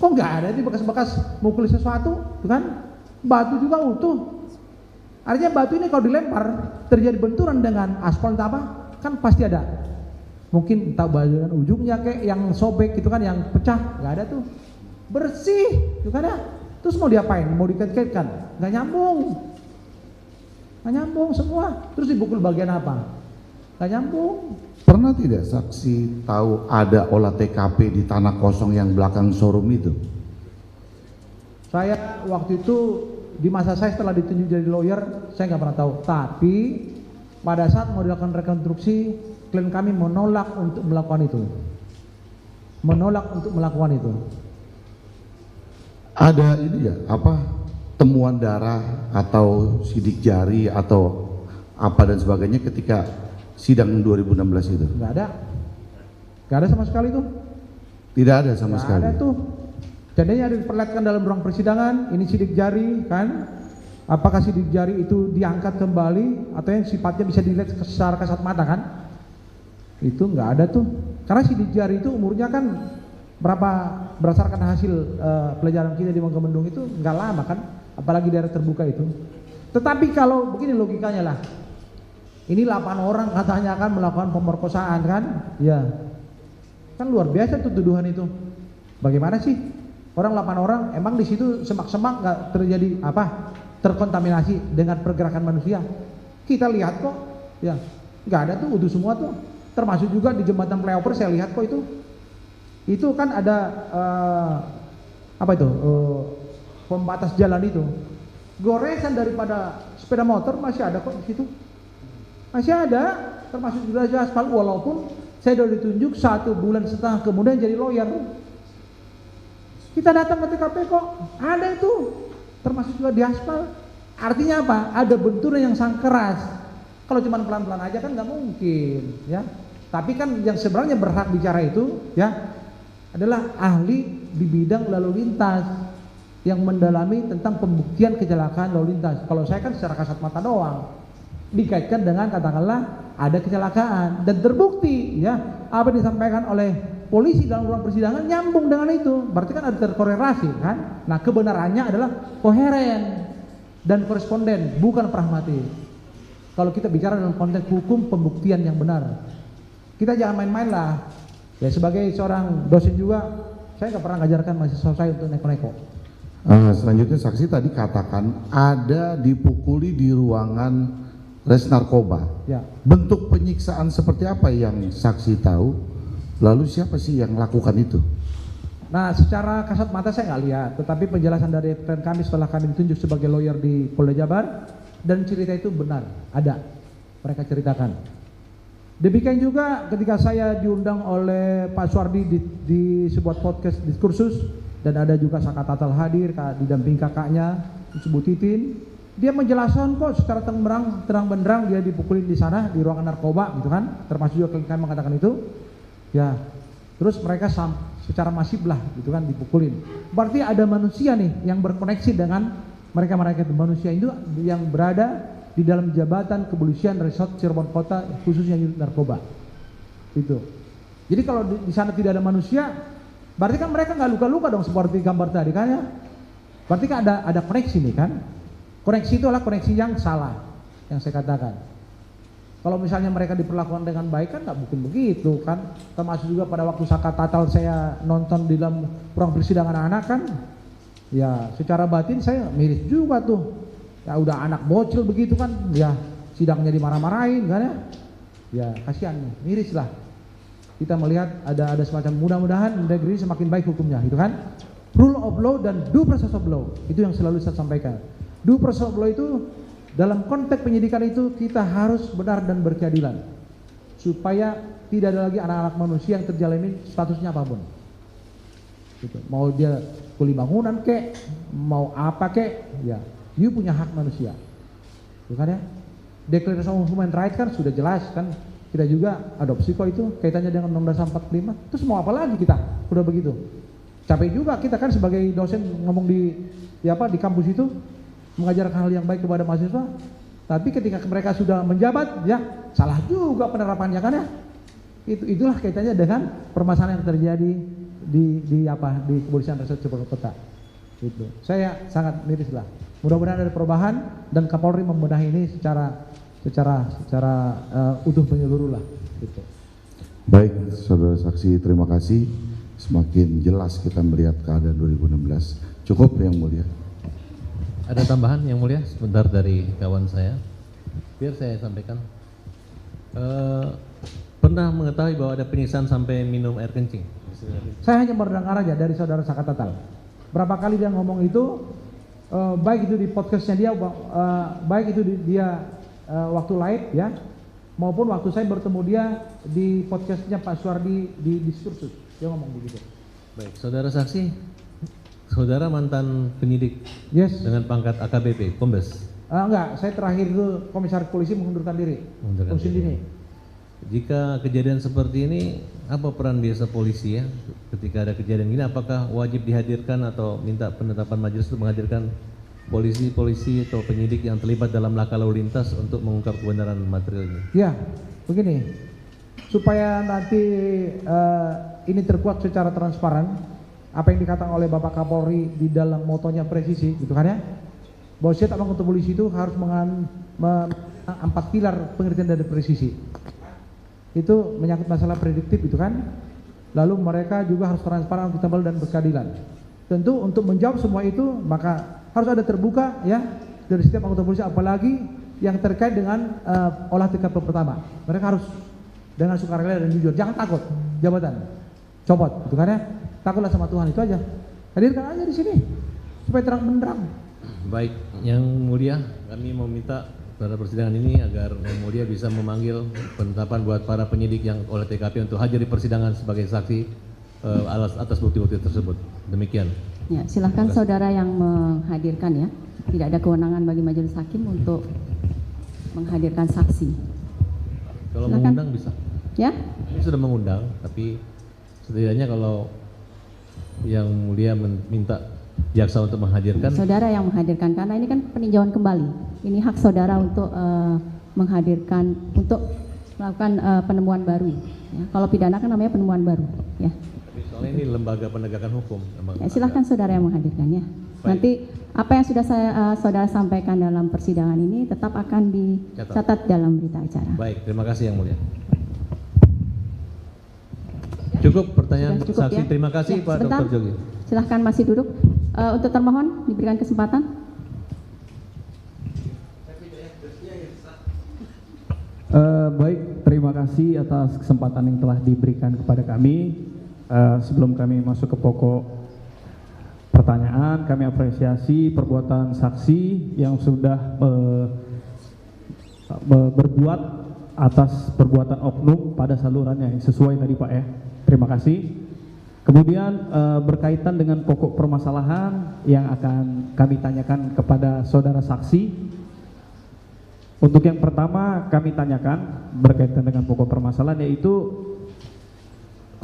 kok nggak ada? Ini bekas-bekas mukul sesuatu, gitu kan? Batu juga utuh. Artinya batu ini kalau dilempar terjadi benturan dengan aspal entah apa, kan pasti ada. Mungkin entah bagian ujungnya kayak yang sobek gitu kan, yang pecah, nggak ada tuh. Bersih, gitu kan ya? Terus mau diapain? Mau dikait-kaitkan? Nggak nyambung. Nggak nyambung semua. Terus dipukul bagian apa? Nggak nyambung. Pernah tidak saksi tahu ada olah TKP di tanah kosong yang belakang showroom itu? Saya waktu itu di masa saya setelah ditunjuk jadi lawyer, saya nggak pernah tahu. Tapi pada saat mau dilakukan rekonstruksi, klien kami menolak untuk melakukan itu. Menolak untuk melakukan itu. Ada ini ya, apa temuan darah atau sidik jari atau apa dan sebagainya ketika sidang 2016 itu? Nggak ada. Nggak ada sama sekali tuh. Tidak ada sama sekali. Nggak ada tuh. Jadinya ada diperlihatkan dalam ruang persidangan, ini sidik jari kan? Apakah sidik jari itu diangkat kembali atau yang sifatnya bisa dilihat secara kasat mata kan? Itu nggak ada tuh. Karena sidik jari itu umurnya kan berapa, berdasarkan hasil pelajaran kita di Megamendung itu nggak lama kan? Apalagi daerah terbuka itu. Tetapi kalau begini logikanya lah. Ini 8 orang katanya akan melakukan pemerkosaan kan? Ya. Kan luar biasa tuh tuduhan itu. Bagaimana sih? Orang 8 orang emang di situ semak-semak nggak terjadi apa? terkontaminasi dengan pergerakan manusia. Kita lihat kok, ya nggak ada tuh, utuh semua tuh. Termasuk juga di jembatan flyover saya lihat kok itu kan ada pembatas jalan itu. Goresan daripada sepeda motor masih ada kok di situ, masih ada, termasuk juga aspal. Walaupun saya sudah ditunjuk 1,5 bulan kemudian jadi lawyer, kita datang ke TKP kok ada itu, termasuk juga di aspal. Artinya apa? Ada benturan yang sangat keras. Kalau cuma pelan-pelan aja kan nggak mungkin, ya. Tapi kan yang sebenarnya berhak bicara itu, ya, adalah ahli di bidang lalu lintas yang mendalami tentang pembuktian kecelakaan lalu lintas. Kalau saya kan secara kasat mata doang, dikaitkan dengan katakanlah ada kecelakaan dan terbukti, ya, apa yang disampaikan oleh polisi dalam ruang persidangan nyambung dengan itu, berarti kan ada terkorelasi kan. Nah, kebenarannya adalah koheren dan koresponden, bukan pragmatis. Kalau kita bicara dalam konteks hukum pembuktian yang benar, kita jangan main-main lah. Ya, sebagai seorang dosen juga, saya nggak pernah ngajarkan mahasiswa saya untuk neko-neko. Selanjutnya saksi tadi katakan ada dipukuli di ruangan res narkoba. Ya. Bentuk penyiksaan seperti apa yang saksi tahu? Lalu siapa sih yang lakukan itu? Nah, secara kasat mata saya nggak lihat, tetapi penjelasan dari klien kami setelah kami ditunjuk sebagai lawyer di Polda Jabar, dan cerita itu benar, ada, mereka ceritakan. Demikian juga ketika saya diundang oleh Pak Suardi di sebuah podcast diskursus, dan ada juga Saka Tatal hadir, didamping kakaknya, disebut Titin, dia menjelaskan kok secara terang benderang dia dipukulin di sana di ruangan narkoba, gitu kan, termasuk juga klien kami mengatakan itu, ya. Terus mereka secara masif lah, gitu kan, dipukulin. Berarti ada manusia nih yang berkoneksi dengan mereka-mereka itu, manusia itu yang berada di dalam jabatan kepolisian Resort Cirebon Kota, khususnya unit narkoba. Itu. Jadi kalau di sana tidak ada manusia, berarti kan mereka nggak luka-luka dong seperti gambar tadi kan, ya. Berarti kan ada koneksi nih kan. Koneksi itu adalah koneksi yang salah, yang saya katakan. Kalau misalnya mereka diperlakukan dengan baik kan nggak mungkin begitu kan. Termasuk juga pada waktu Saka Tatal saya nonton di dalam ruang persidangan anak kan, ya secara batin saya miris juga tuh. Ya udah anak bocil begitu kan, ya sidangnya dimarah-marahin kan, ya. Ya kasihan nih, miris lah. Kita melihat ada semacam, mudah-mudahan negeri semakin baik hukumnya, gitu kan. Rule of law dan due process of law, itu yang selalu saya sampaikan. Due process of law itu dalam konteks penyidikan itu kita harus benar dan berkeadilan, supaya tidak ada lagi anak-anak manusia yang terjalanin statusnya apapun. Gitu. Mau dia kuli bangunan kek, mau apa kek, ya, you punya hak manusia, bukan ya? Declaration of Human Rights kan sudah jelas kan, kita juga adopsi kok itu kaitannya dengan Undang-Undang 45. Terus mau apa lagi kita? Udah begitu. Capek juga kita kan sebagai dosen ngomong di kampus itu, mengajarkan hal yang baik kepada mahasiswa, tapi ketika mereka sudah menjabat, ya salah juga penerapannya kan, ya. Itulah kaitannya dengan permasalahan yang terjadi di kepolisian Resort Cirebon Kota. Itu. Saya sangat miris lah. Mudah-mudahan ada perubahan dan Kapolri membenahi ini secara utuh menyeluruh lah. Gitu. Baik, saudara saksi, terima kasih. Semakin jelas kita melihat keadaan 2016. Cukup yang mulia. Ada tambahan yang mulia sebentar dari kawan saya, biar saya sampaikan. Pernah mengetahui bahwa ada penyiksaan sampai minum air kencing? Saya hanya mendengar aja dari saudara Saka Tatal. Berapa kali dia ngomong itu, baik itu di podcastnya dia, baik itu dia waktu live, ya, maupun waktu saya bertemu dia di podcastnya Pak Suardi di diskursus, dia ngomong begitu. Baik, saudara saksi, saudara mantan penyidik, yes, dengan pangkat AKBP, Kombes. Enggak, saya terakhir itu komisaris polisi mengundurkan diri. Mengundurkan diri. Jika kejadian seperti ini, apa peran biasa polisi, ya? Ketika ada kejadian ini, apakah wajib dihadirkan atau minta penetapan majelis untuk menghadirkan polisi atau penyidik yang terlibat dalam laka lalu lintas untuk mengungkap kebenaran material ini? Ya, begini, supaya nanti ini terkuat secara transparan, apa yang dikatakan oleh Bapak Kapolri di dalam motonya presisi, gitu kan, ya, bahwa setiap anggota polisi itu harus empat pilar pengertian dari presisi. Itu menyangkut masalah prediktif, itu kan. Lalu mereka juga harus transparan, akuntabel dan berkeadilan. Tentu untuk menjawab semua itu maka harus ada terbuka, ya, dari setiap anggota polisi, apalagi yang terkait dengan olah TKP pertama. Mereka harus dengan sukarela dan jujur. Jangan takut jabatan, copot, gitu kan ya. Takutlah sama Tuhan, itu aja. Hadirkan aja di sini supaya terang benderang. Baik, Yang Mulia, kami mau minta pada persidangan ini agar Yang Mulia bisa memanggil penetapan buat para penyidik yang oleh TKP untuk hadir di persidangan sebagai saksi atas bukti-bukti tersebut. Demikian. Ya, silahkan saudara yang menghadirkan ya. Tidak ada kewenangan bagi majelis hakim untuk menghadirkan saksi. Kalau Silakan. mengundang bisa. Ya, Ini sudah mengundang, tapi setidaknya kalau Yang Mulia minta jaksa untuk menghadirkan, saudara yang menghadirkan karena ini kan peninjauan kembali. Ini hak saudara untuk menghadirkan, untuk melakukan penemuan baru. Ya, kalau pidana kan namanya penemuan baru. Ya. soalnya ini lembaga penegakan hukum. Ya, silahkan saudara yang menghadirkannya. Nanti apa yang sudah saudara sampaikan dalam persidangan ini tetap akan dicatat dalam berita acara. Baik, terima kasih Yang Mulia. Cukup pertanyaan Sudah cukup, saksi. ya? Terima kasih Ya, Pak sebentar. Dr. Jogi. Silahkan masih duduk. Untuk termohon diberikan kesempatan. Baik, terima kasih atas kesempatan yang telah diberikan kepada kami. Sebelum kami masuk ke pokok pertanyaan, kami apresiasi perbuatan saksi yang sudah berbuat atas perbuatan oknum pada salurannya yang sesuai tadi Pak ya. Terima kasih. Kemudian berkaitan dengan pokok permasalahan yang akan kami tanyakan kepada saudara saksi. Untuk yang pertama kami tanyakan berkaitan dengan pokok permasalahan, yaitu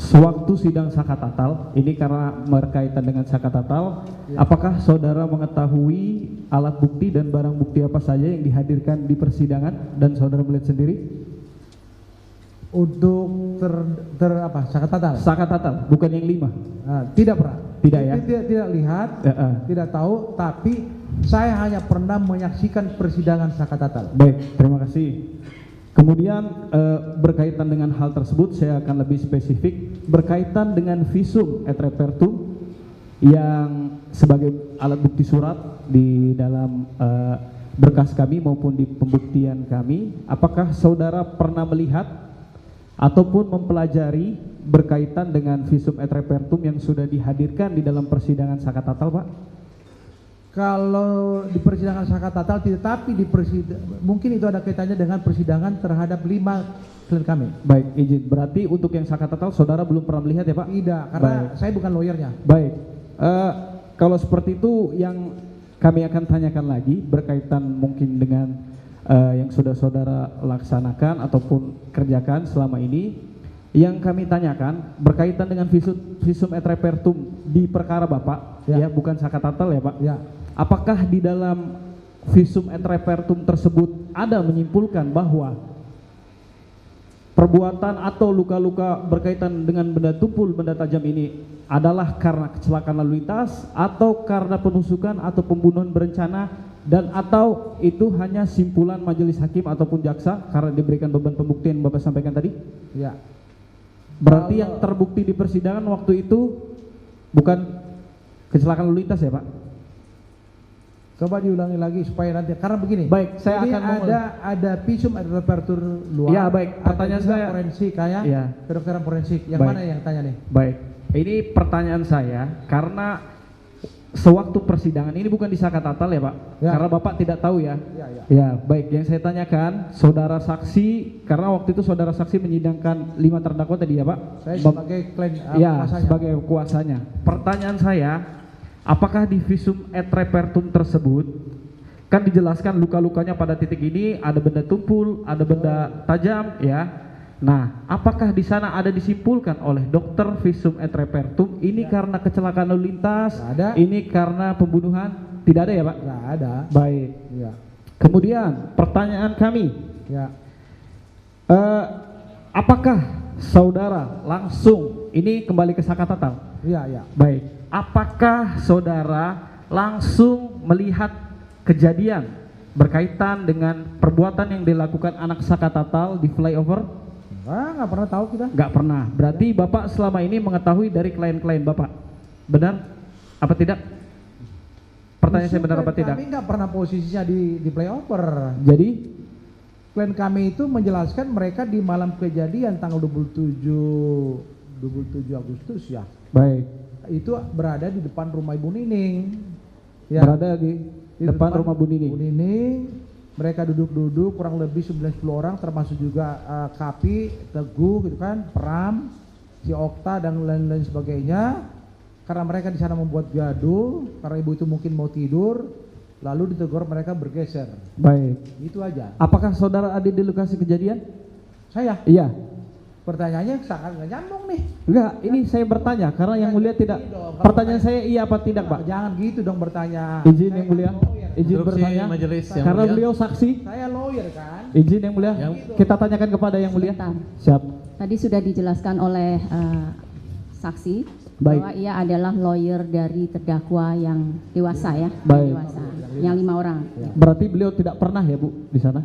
sewaktu sidang sakatatal, ini karena berkaitan dengan sakatatal, apakah saudara mengetahui alat bukti dan barang bukti apa saja yang dihadirkan di persidangan dan saudara melihat sendiri? Untuk sakatatal? Sakatatal, bukan yang 5. Tidak pernah. Tidak ya? Tidak lihat, tidak tahu, tapi saya hanya pernah menyaksikan persidangan sakatatal. Baik, terima kasih. Kemudian berkaitan dengan hal tersebut saya akan lebih spesifik berkaitan dengan visum et repertum yang sebagai alat bukti surat di dalam berkas kami maupun di pembuktian kami. Apakah saudara pernah melihat ataupun mempelajari berkaitan dengan visum et repertum yang sudah dihadirkan di dalam persidangan sakatatal, Pak? Kalau di persidangan sakatatal tidak, tapi di mungkin itu ada kaitannya dengan persidangan terhadap 5 klien kami. Baik, izin. Berarti untuk yang sakatatal saudara belum pernah melihat ya Pak? Tidak, karena saya bukan lawyernya. Baik, kalau seperti itu yang kami akan tanyakan lagi berkaitan mungkin dengan yang sudah saudara laksanakan ataupun kerjakan selama ini. Yang kami tanyakan berkaitan dengan visum et repertum di perkara Bapak, ya bukan sakatatal ya Pak? Ya. Apakah di dalam visum et repertum tersebut ada menyimpulkan bahwa perbuatan atau luka-luka berkaitan dengan benda tumpul, benda tajam ini adalah karena kecelakaan lalu lintas atau karena penusukan atau pembunuhan berencana, dan atau itu hanya simpulan majelis hakim ataupun jaksa karena diberikan beban pembuktian yang Bapak sampaikan tadi? Ya. Berarti yang terbukti di persidangan waktu itu bukan kecelakaan lalu lintas ya Pak? Coba diulangi lagi supaya nanti, karena begini. Baik, saya ini akan ada visum et repertum luar. Ya baik, pertanyaan ada juga saya forensik kayak ya. kedokteran forensik. Yang Baik. mana yang tanya nih? Baik, ini pertanyaan saya karena sewaktu persidangan ini bukan di sakatatal ya Pak, Ya. karena Bapak tidak tahu ya. Ya. Ya baik, yang saya tanyakan saudara saksi, karena waktu itu saudara saksi menyidangkan 5 terdakwa tadi ya Pak. Saya sebagai klien Ya, kuasanya. sebagai kuasanya. Pertanyaan saya, apakah di visum et repertum tersebut kan dijelaskan luka-lukanya pada titik ini ada benda tumpul, ada benda tajam ya. Nah, apakah di sana ada disimpulkan oleh dokter visum et repertum ini karena kecelakaan lalu lintas, Nggak ada. ini karena pembunuhan? Tidak ada ya Pak? Nggak ada. Baik. Ya. Kemudian pertanyaan kami, Ya. apakah saudara langsung, ini kembali ke sakatatal? Ya. Baik, apakah saudara langsung melihat kejadian berkaitan dengan perbuatan yang dilakukan anak sakatatal di flyover? Nggak pernah tahu kita. Nggak pernah. Berarti Bapak selama ini mengetahui dari klien-klien Bapak, benar? Apa tidak? Pertanyaan saya benar apa Klien tidak? Kami nggak pernah posisinya di playover. Jadi Klien kami itu menjelaskan mereka di malam kejadian tanggal 27 Agustus ya. baik, Itu berada di depan rumah Ibu Nining. berada di depan rumah Bu Nining. Bu Nining. Mereka duduk-duduk kurang lebih 9-10 orang termasuk juga Kapi, Teguh gitu kan, Pram, si Okta dan lain-lain sebagainya. Karena mereka di sana membuat gaduh, karena ibu itu mungkin mau tidur, lalu ditegur mereka bergeser. Baik. Itu aja. Apakah saudara ada di lokasi kejadian? Saya Iya. pertanyaannya sangat nggak nyambung nih. Enggak, ini saya bertanya karena yang mulia tidak. Pertanyaan saya iya apa tidak, Pak? Jangan gitu dong bertanya. Izin Saya yang mulia. kan lawyer. Izin Instruksi bertanya. majelis yang Karena mulia. beliau saksi. Saya lawyer kan. Izin yang mulia. Kita tanyakan kepada yang mulia. Sebentar. Siap. Tadi sudah dijelaskan oleh saksi Baik. bahwa ia adalah lawyer dari terdakwa yang dewasa ya, Baik. dewasa, yang 5 orang. Berarti beliau tidak pernah ya, Bu, di sana?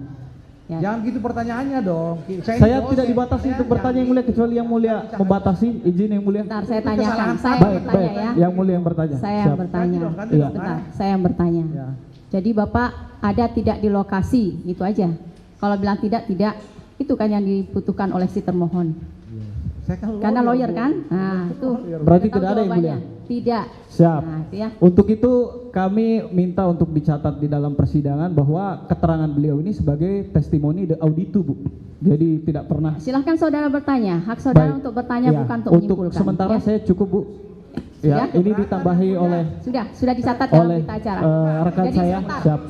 Ya. Jangan gitu pertanyaannya dong. Saya tidak dibatasi untuk bertanya yang mulia kecuali yang mulia membatasi. Izin yang mulia. Bentar, saya Itu tanyakan. kesalahan Saya Baik, bertanya baik. ya. Yang mulia yang bertanya. Saya Siap. yang bertanya. Ganti dong, ganti Iya. dong, Bentar, kan? saya yang bertanya. Ya. Jadi Bapak ada tidak di lokasi, itu aja. Kalau bilang tidak, itu kan yang dibutuhkan oleh si termohon. Saya kan Karena lawyer Bu. kan? Nah, itu. Berarti Kita tahu tidak ada yang jawabannya. mulia? Tidak. Siap. Nah, itu ya. Untuk itu kami minta untuk dicatat di dalam persidangan bahwa keterangan beliau ini sebagai testimoni de auditu, Bu. Jadi tidak pernah. Silahkan saudara bertanya. Hak saudara Baik. untuk bertanya Iya. bukan untuk Untuk menyimpulkan. sementara ya. saya cukup, Bu. Ya, Sudah? ini ditambahi oleh Sudah dicatat dalam oleh berita acara. rekan Jadi saya. sebentar. Siap.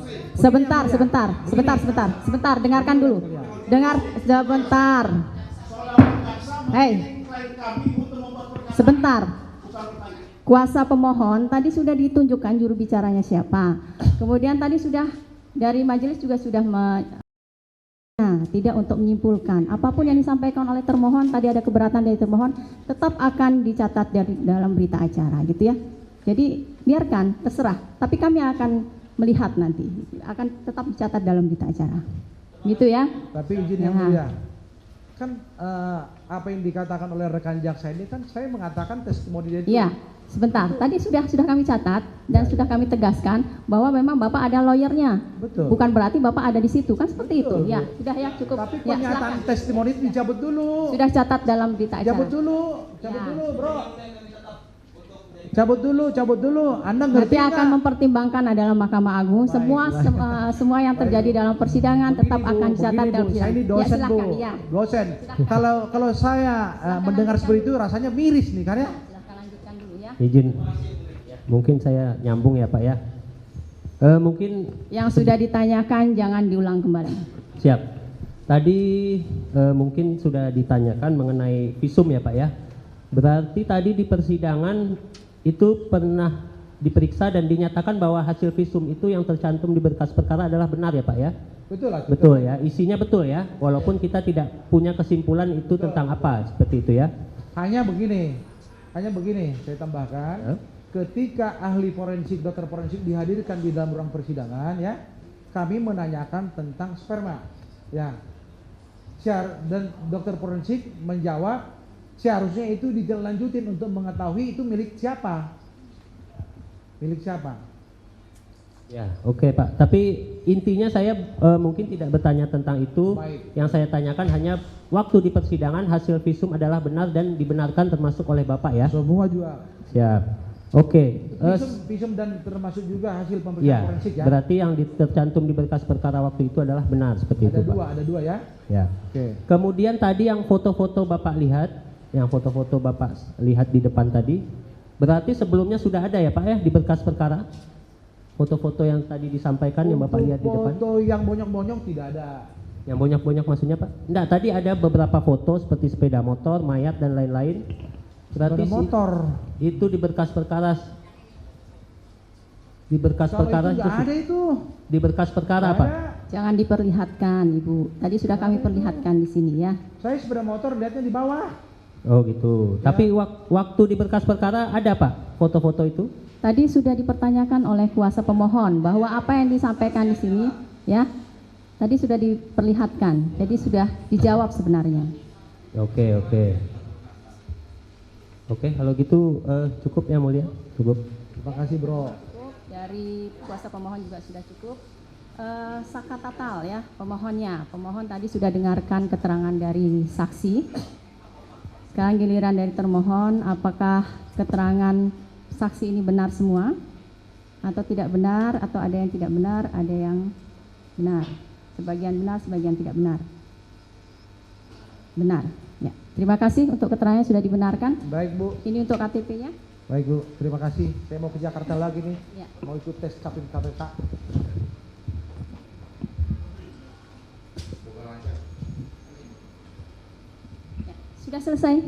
Sebentar, dengarkan dulu. Sebentar. Hei. Sebentar. Kuasa pemohon tadi sudah ditunjukkan juru bicaranya siapa. Kemudian tadi sudah dari majelis juga sudah tidak untuk menyimpulkan. Apapun yang disampaikan oleh termohon, tadi ada keberatan dari termohon, tetap akan dicatat dari dalam berita acara, gitu ya. Jadi biarkan, terserah. Tapi kami akan melihat nanti, akan tetap dicatat dalam berita acara, gitu ya. Tapi izin yang Ya. mulia. Kan apa yang dikatakan oleh rekan jaksa ini kan saya mengatakan testimoni dia itu. Iya, sebentar. Tadi sudah kami catat dan sudah kami tegaskan bahwa memang Bapak ada lawyernya. Betul. Bukan berarti Bapak ada di situ, kan seperti Betul, itu. Ya, Bu. sudah ya cukup. Tapi Ya, pernyataan silakan. testimoni itu dicabut dulu. Sudah catat dalam berita acara. Cabut dulu, Ya. bro. Cabut dulu. Anda ngerti Nanti akan nggak? mempertimbangkan adalah Mahkamah Agung. Semua yang terjadi dalam persidangan tetap Begini, akan Bu, dicatat begini, dalam Bu. Saya persidangan. ini dosen, Ya, silakan, Bu. ya. Dosen. Kalau saya mendengar seperti itu rasanya miris nih kan ya. Silakan lanjutkan dulu ya. Izin, mungkin saya nyambung ya Pak ya. Mungkin Yang sudah ditanyakan jangan diulang kembali. siap. Tadi mungkin sudah ditanyakan mengenai visum ya Pak ya. Berarti tadi di persidangan itu pernah diperiksa dan dinyatakan bahwa hasil visum itu yang tercantum di berkas perkara adalah benar ya Pak ya. Betul lah. Betul ya, isinya betul ya. Walaupun kita tidak punya kesimpulan itu tentang apa seperti itu ya. Hanya begini, saya tambahkan, ketika ahli forensik, dokter forensik dihadirkan di dalam ruang persidangan ya, kami menanyakan tentang sperma, ya, dan dokter forensik menjawab seharusnya itu dilanjutin untuk mengetahui itu milik siapa, Ya, oke Pak. Tapi intinya saya mungkin tidak bertanya tentang itu. Baik. Yang saya tanyakan hanya waktu di persidangan hasil visum adalah benar dan dibenarkan termasuk oleh Bapak ya. Semua juga. Siap. Oke. Visum dan termasuk juga hasil pemeriksaan Ya, forensik ya. berarti yang tercantum di berkas perkara waktu itu adalah benar seperti itu Pak. Ada dua ya. Ya. Oke. Kemudian tadi yang foto-foto Bapak lihat, di depan tadi, berarti sebelumnya sudah ada ya Pak ya di berkas perkara? Foto-foto yang tadi disampaikan yang Bapak lihat di depan? Foto yang bonyok-bonyok tidak ada. Yang banyak-banyak maksudnya Pak? Enggak, tadi ada beberapa foto seperti sepeda motor, mayat dan lain-lain. Berarti Sepeda motor. itu di berkas perkara. Di berkas Kalau perkara itu nggak ada itu. Di berkas perkara Nggak Pak. ada. Jangan diperlihatkan, Ibu. Tadi sudah kami perlihatkan di sini ya. Saya sepeda motor lihatnya di bawah. Oh gitu. Tapi waktu di berkas perkara ada Pak foto-foto itu? Tadi sudah dipertanyakan oleh kuasa pemohon bahwa apa yang disampaikan di sini ya, tadi sudah diperlihatkan. Jadi sudah dijawab sebenarnya. Oke. Oke, kalau gitu cukup ya mulia. Cukup. Terima kasih bro. dari kuasa pemohon juga sudah cukup. Saka tatal ya pemohonnya. Pemohon tadi sudah dengarkan keterangan dari saksi. Sekarang giliran dari termohon, apakah keterangan saksi ini benar semua atau tidak benar, atau ada yang tidak benar, ada yang benar. Sebagian benar, sebagian tidak benar. Benar. Ya. Terima kasih untuk keterangannya sudah dibenarkan. Baik Bu. Ini untuk KTP-nya. Baik Bu, terima kasih. Saya mau ke Jakarta lagi nih. Ya. Mau ikut tes capim KPK. Ya. Sudah selesai.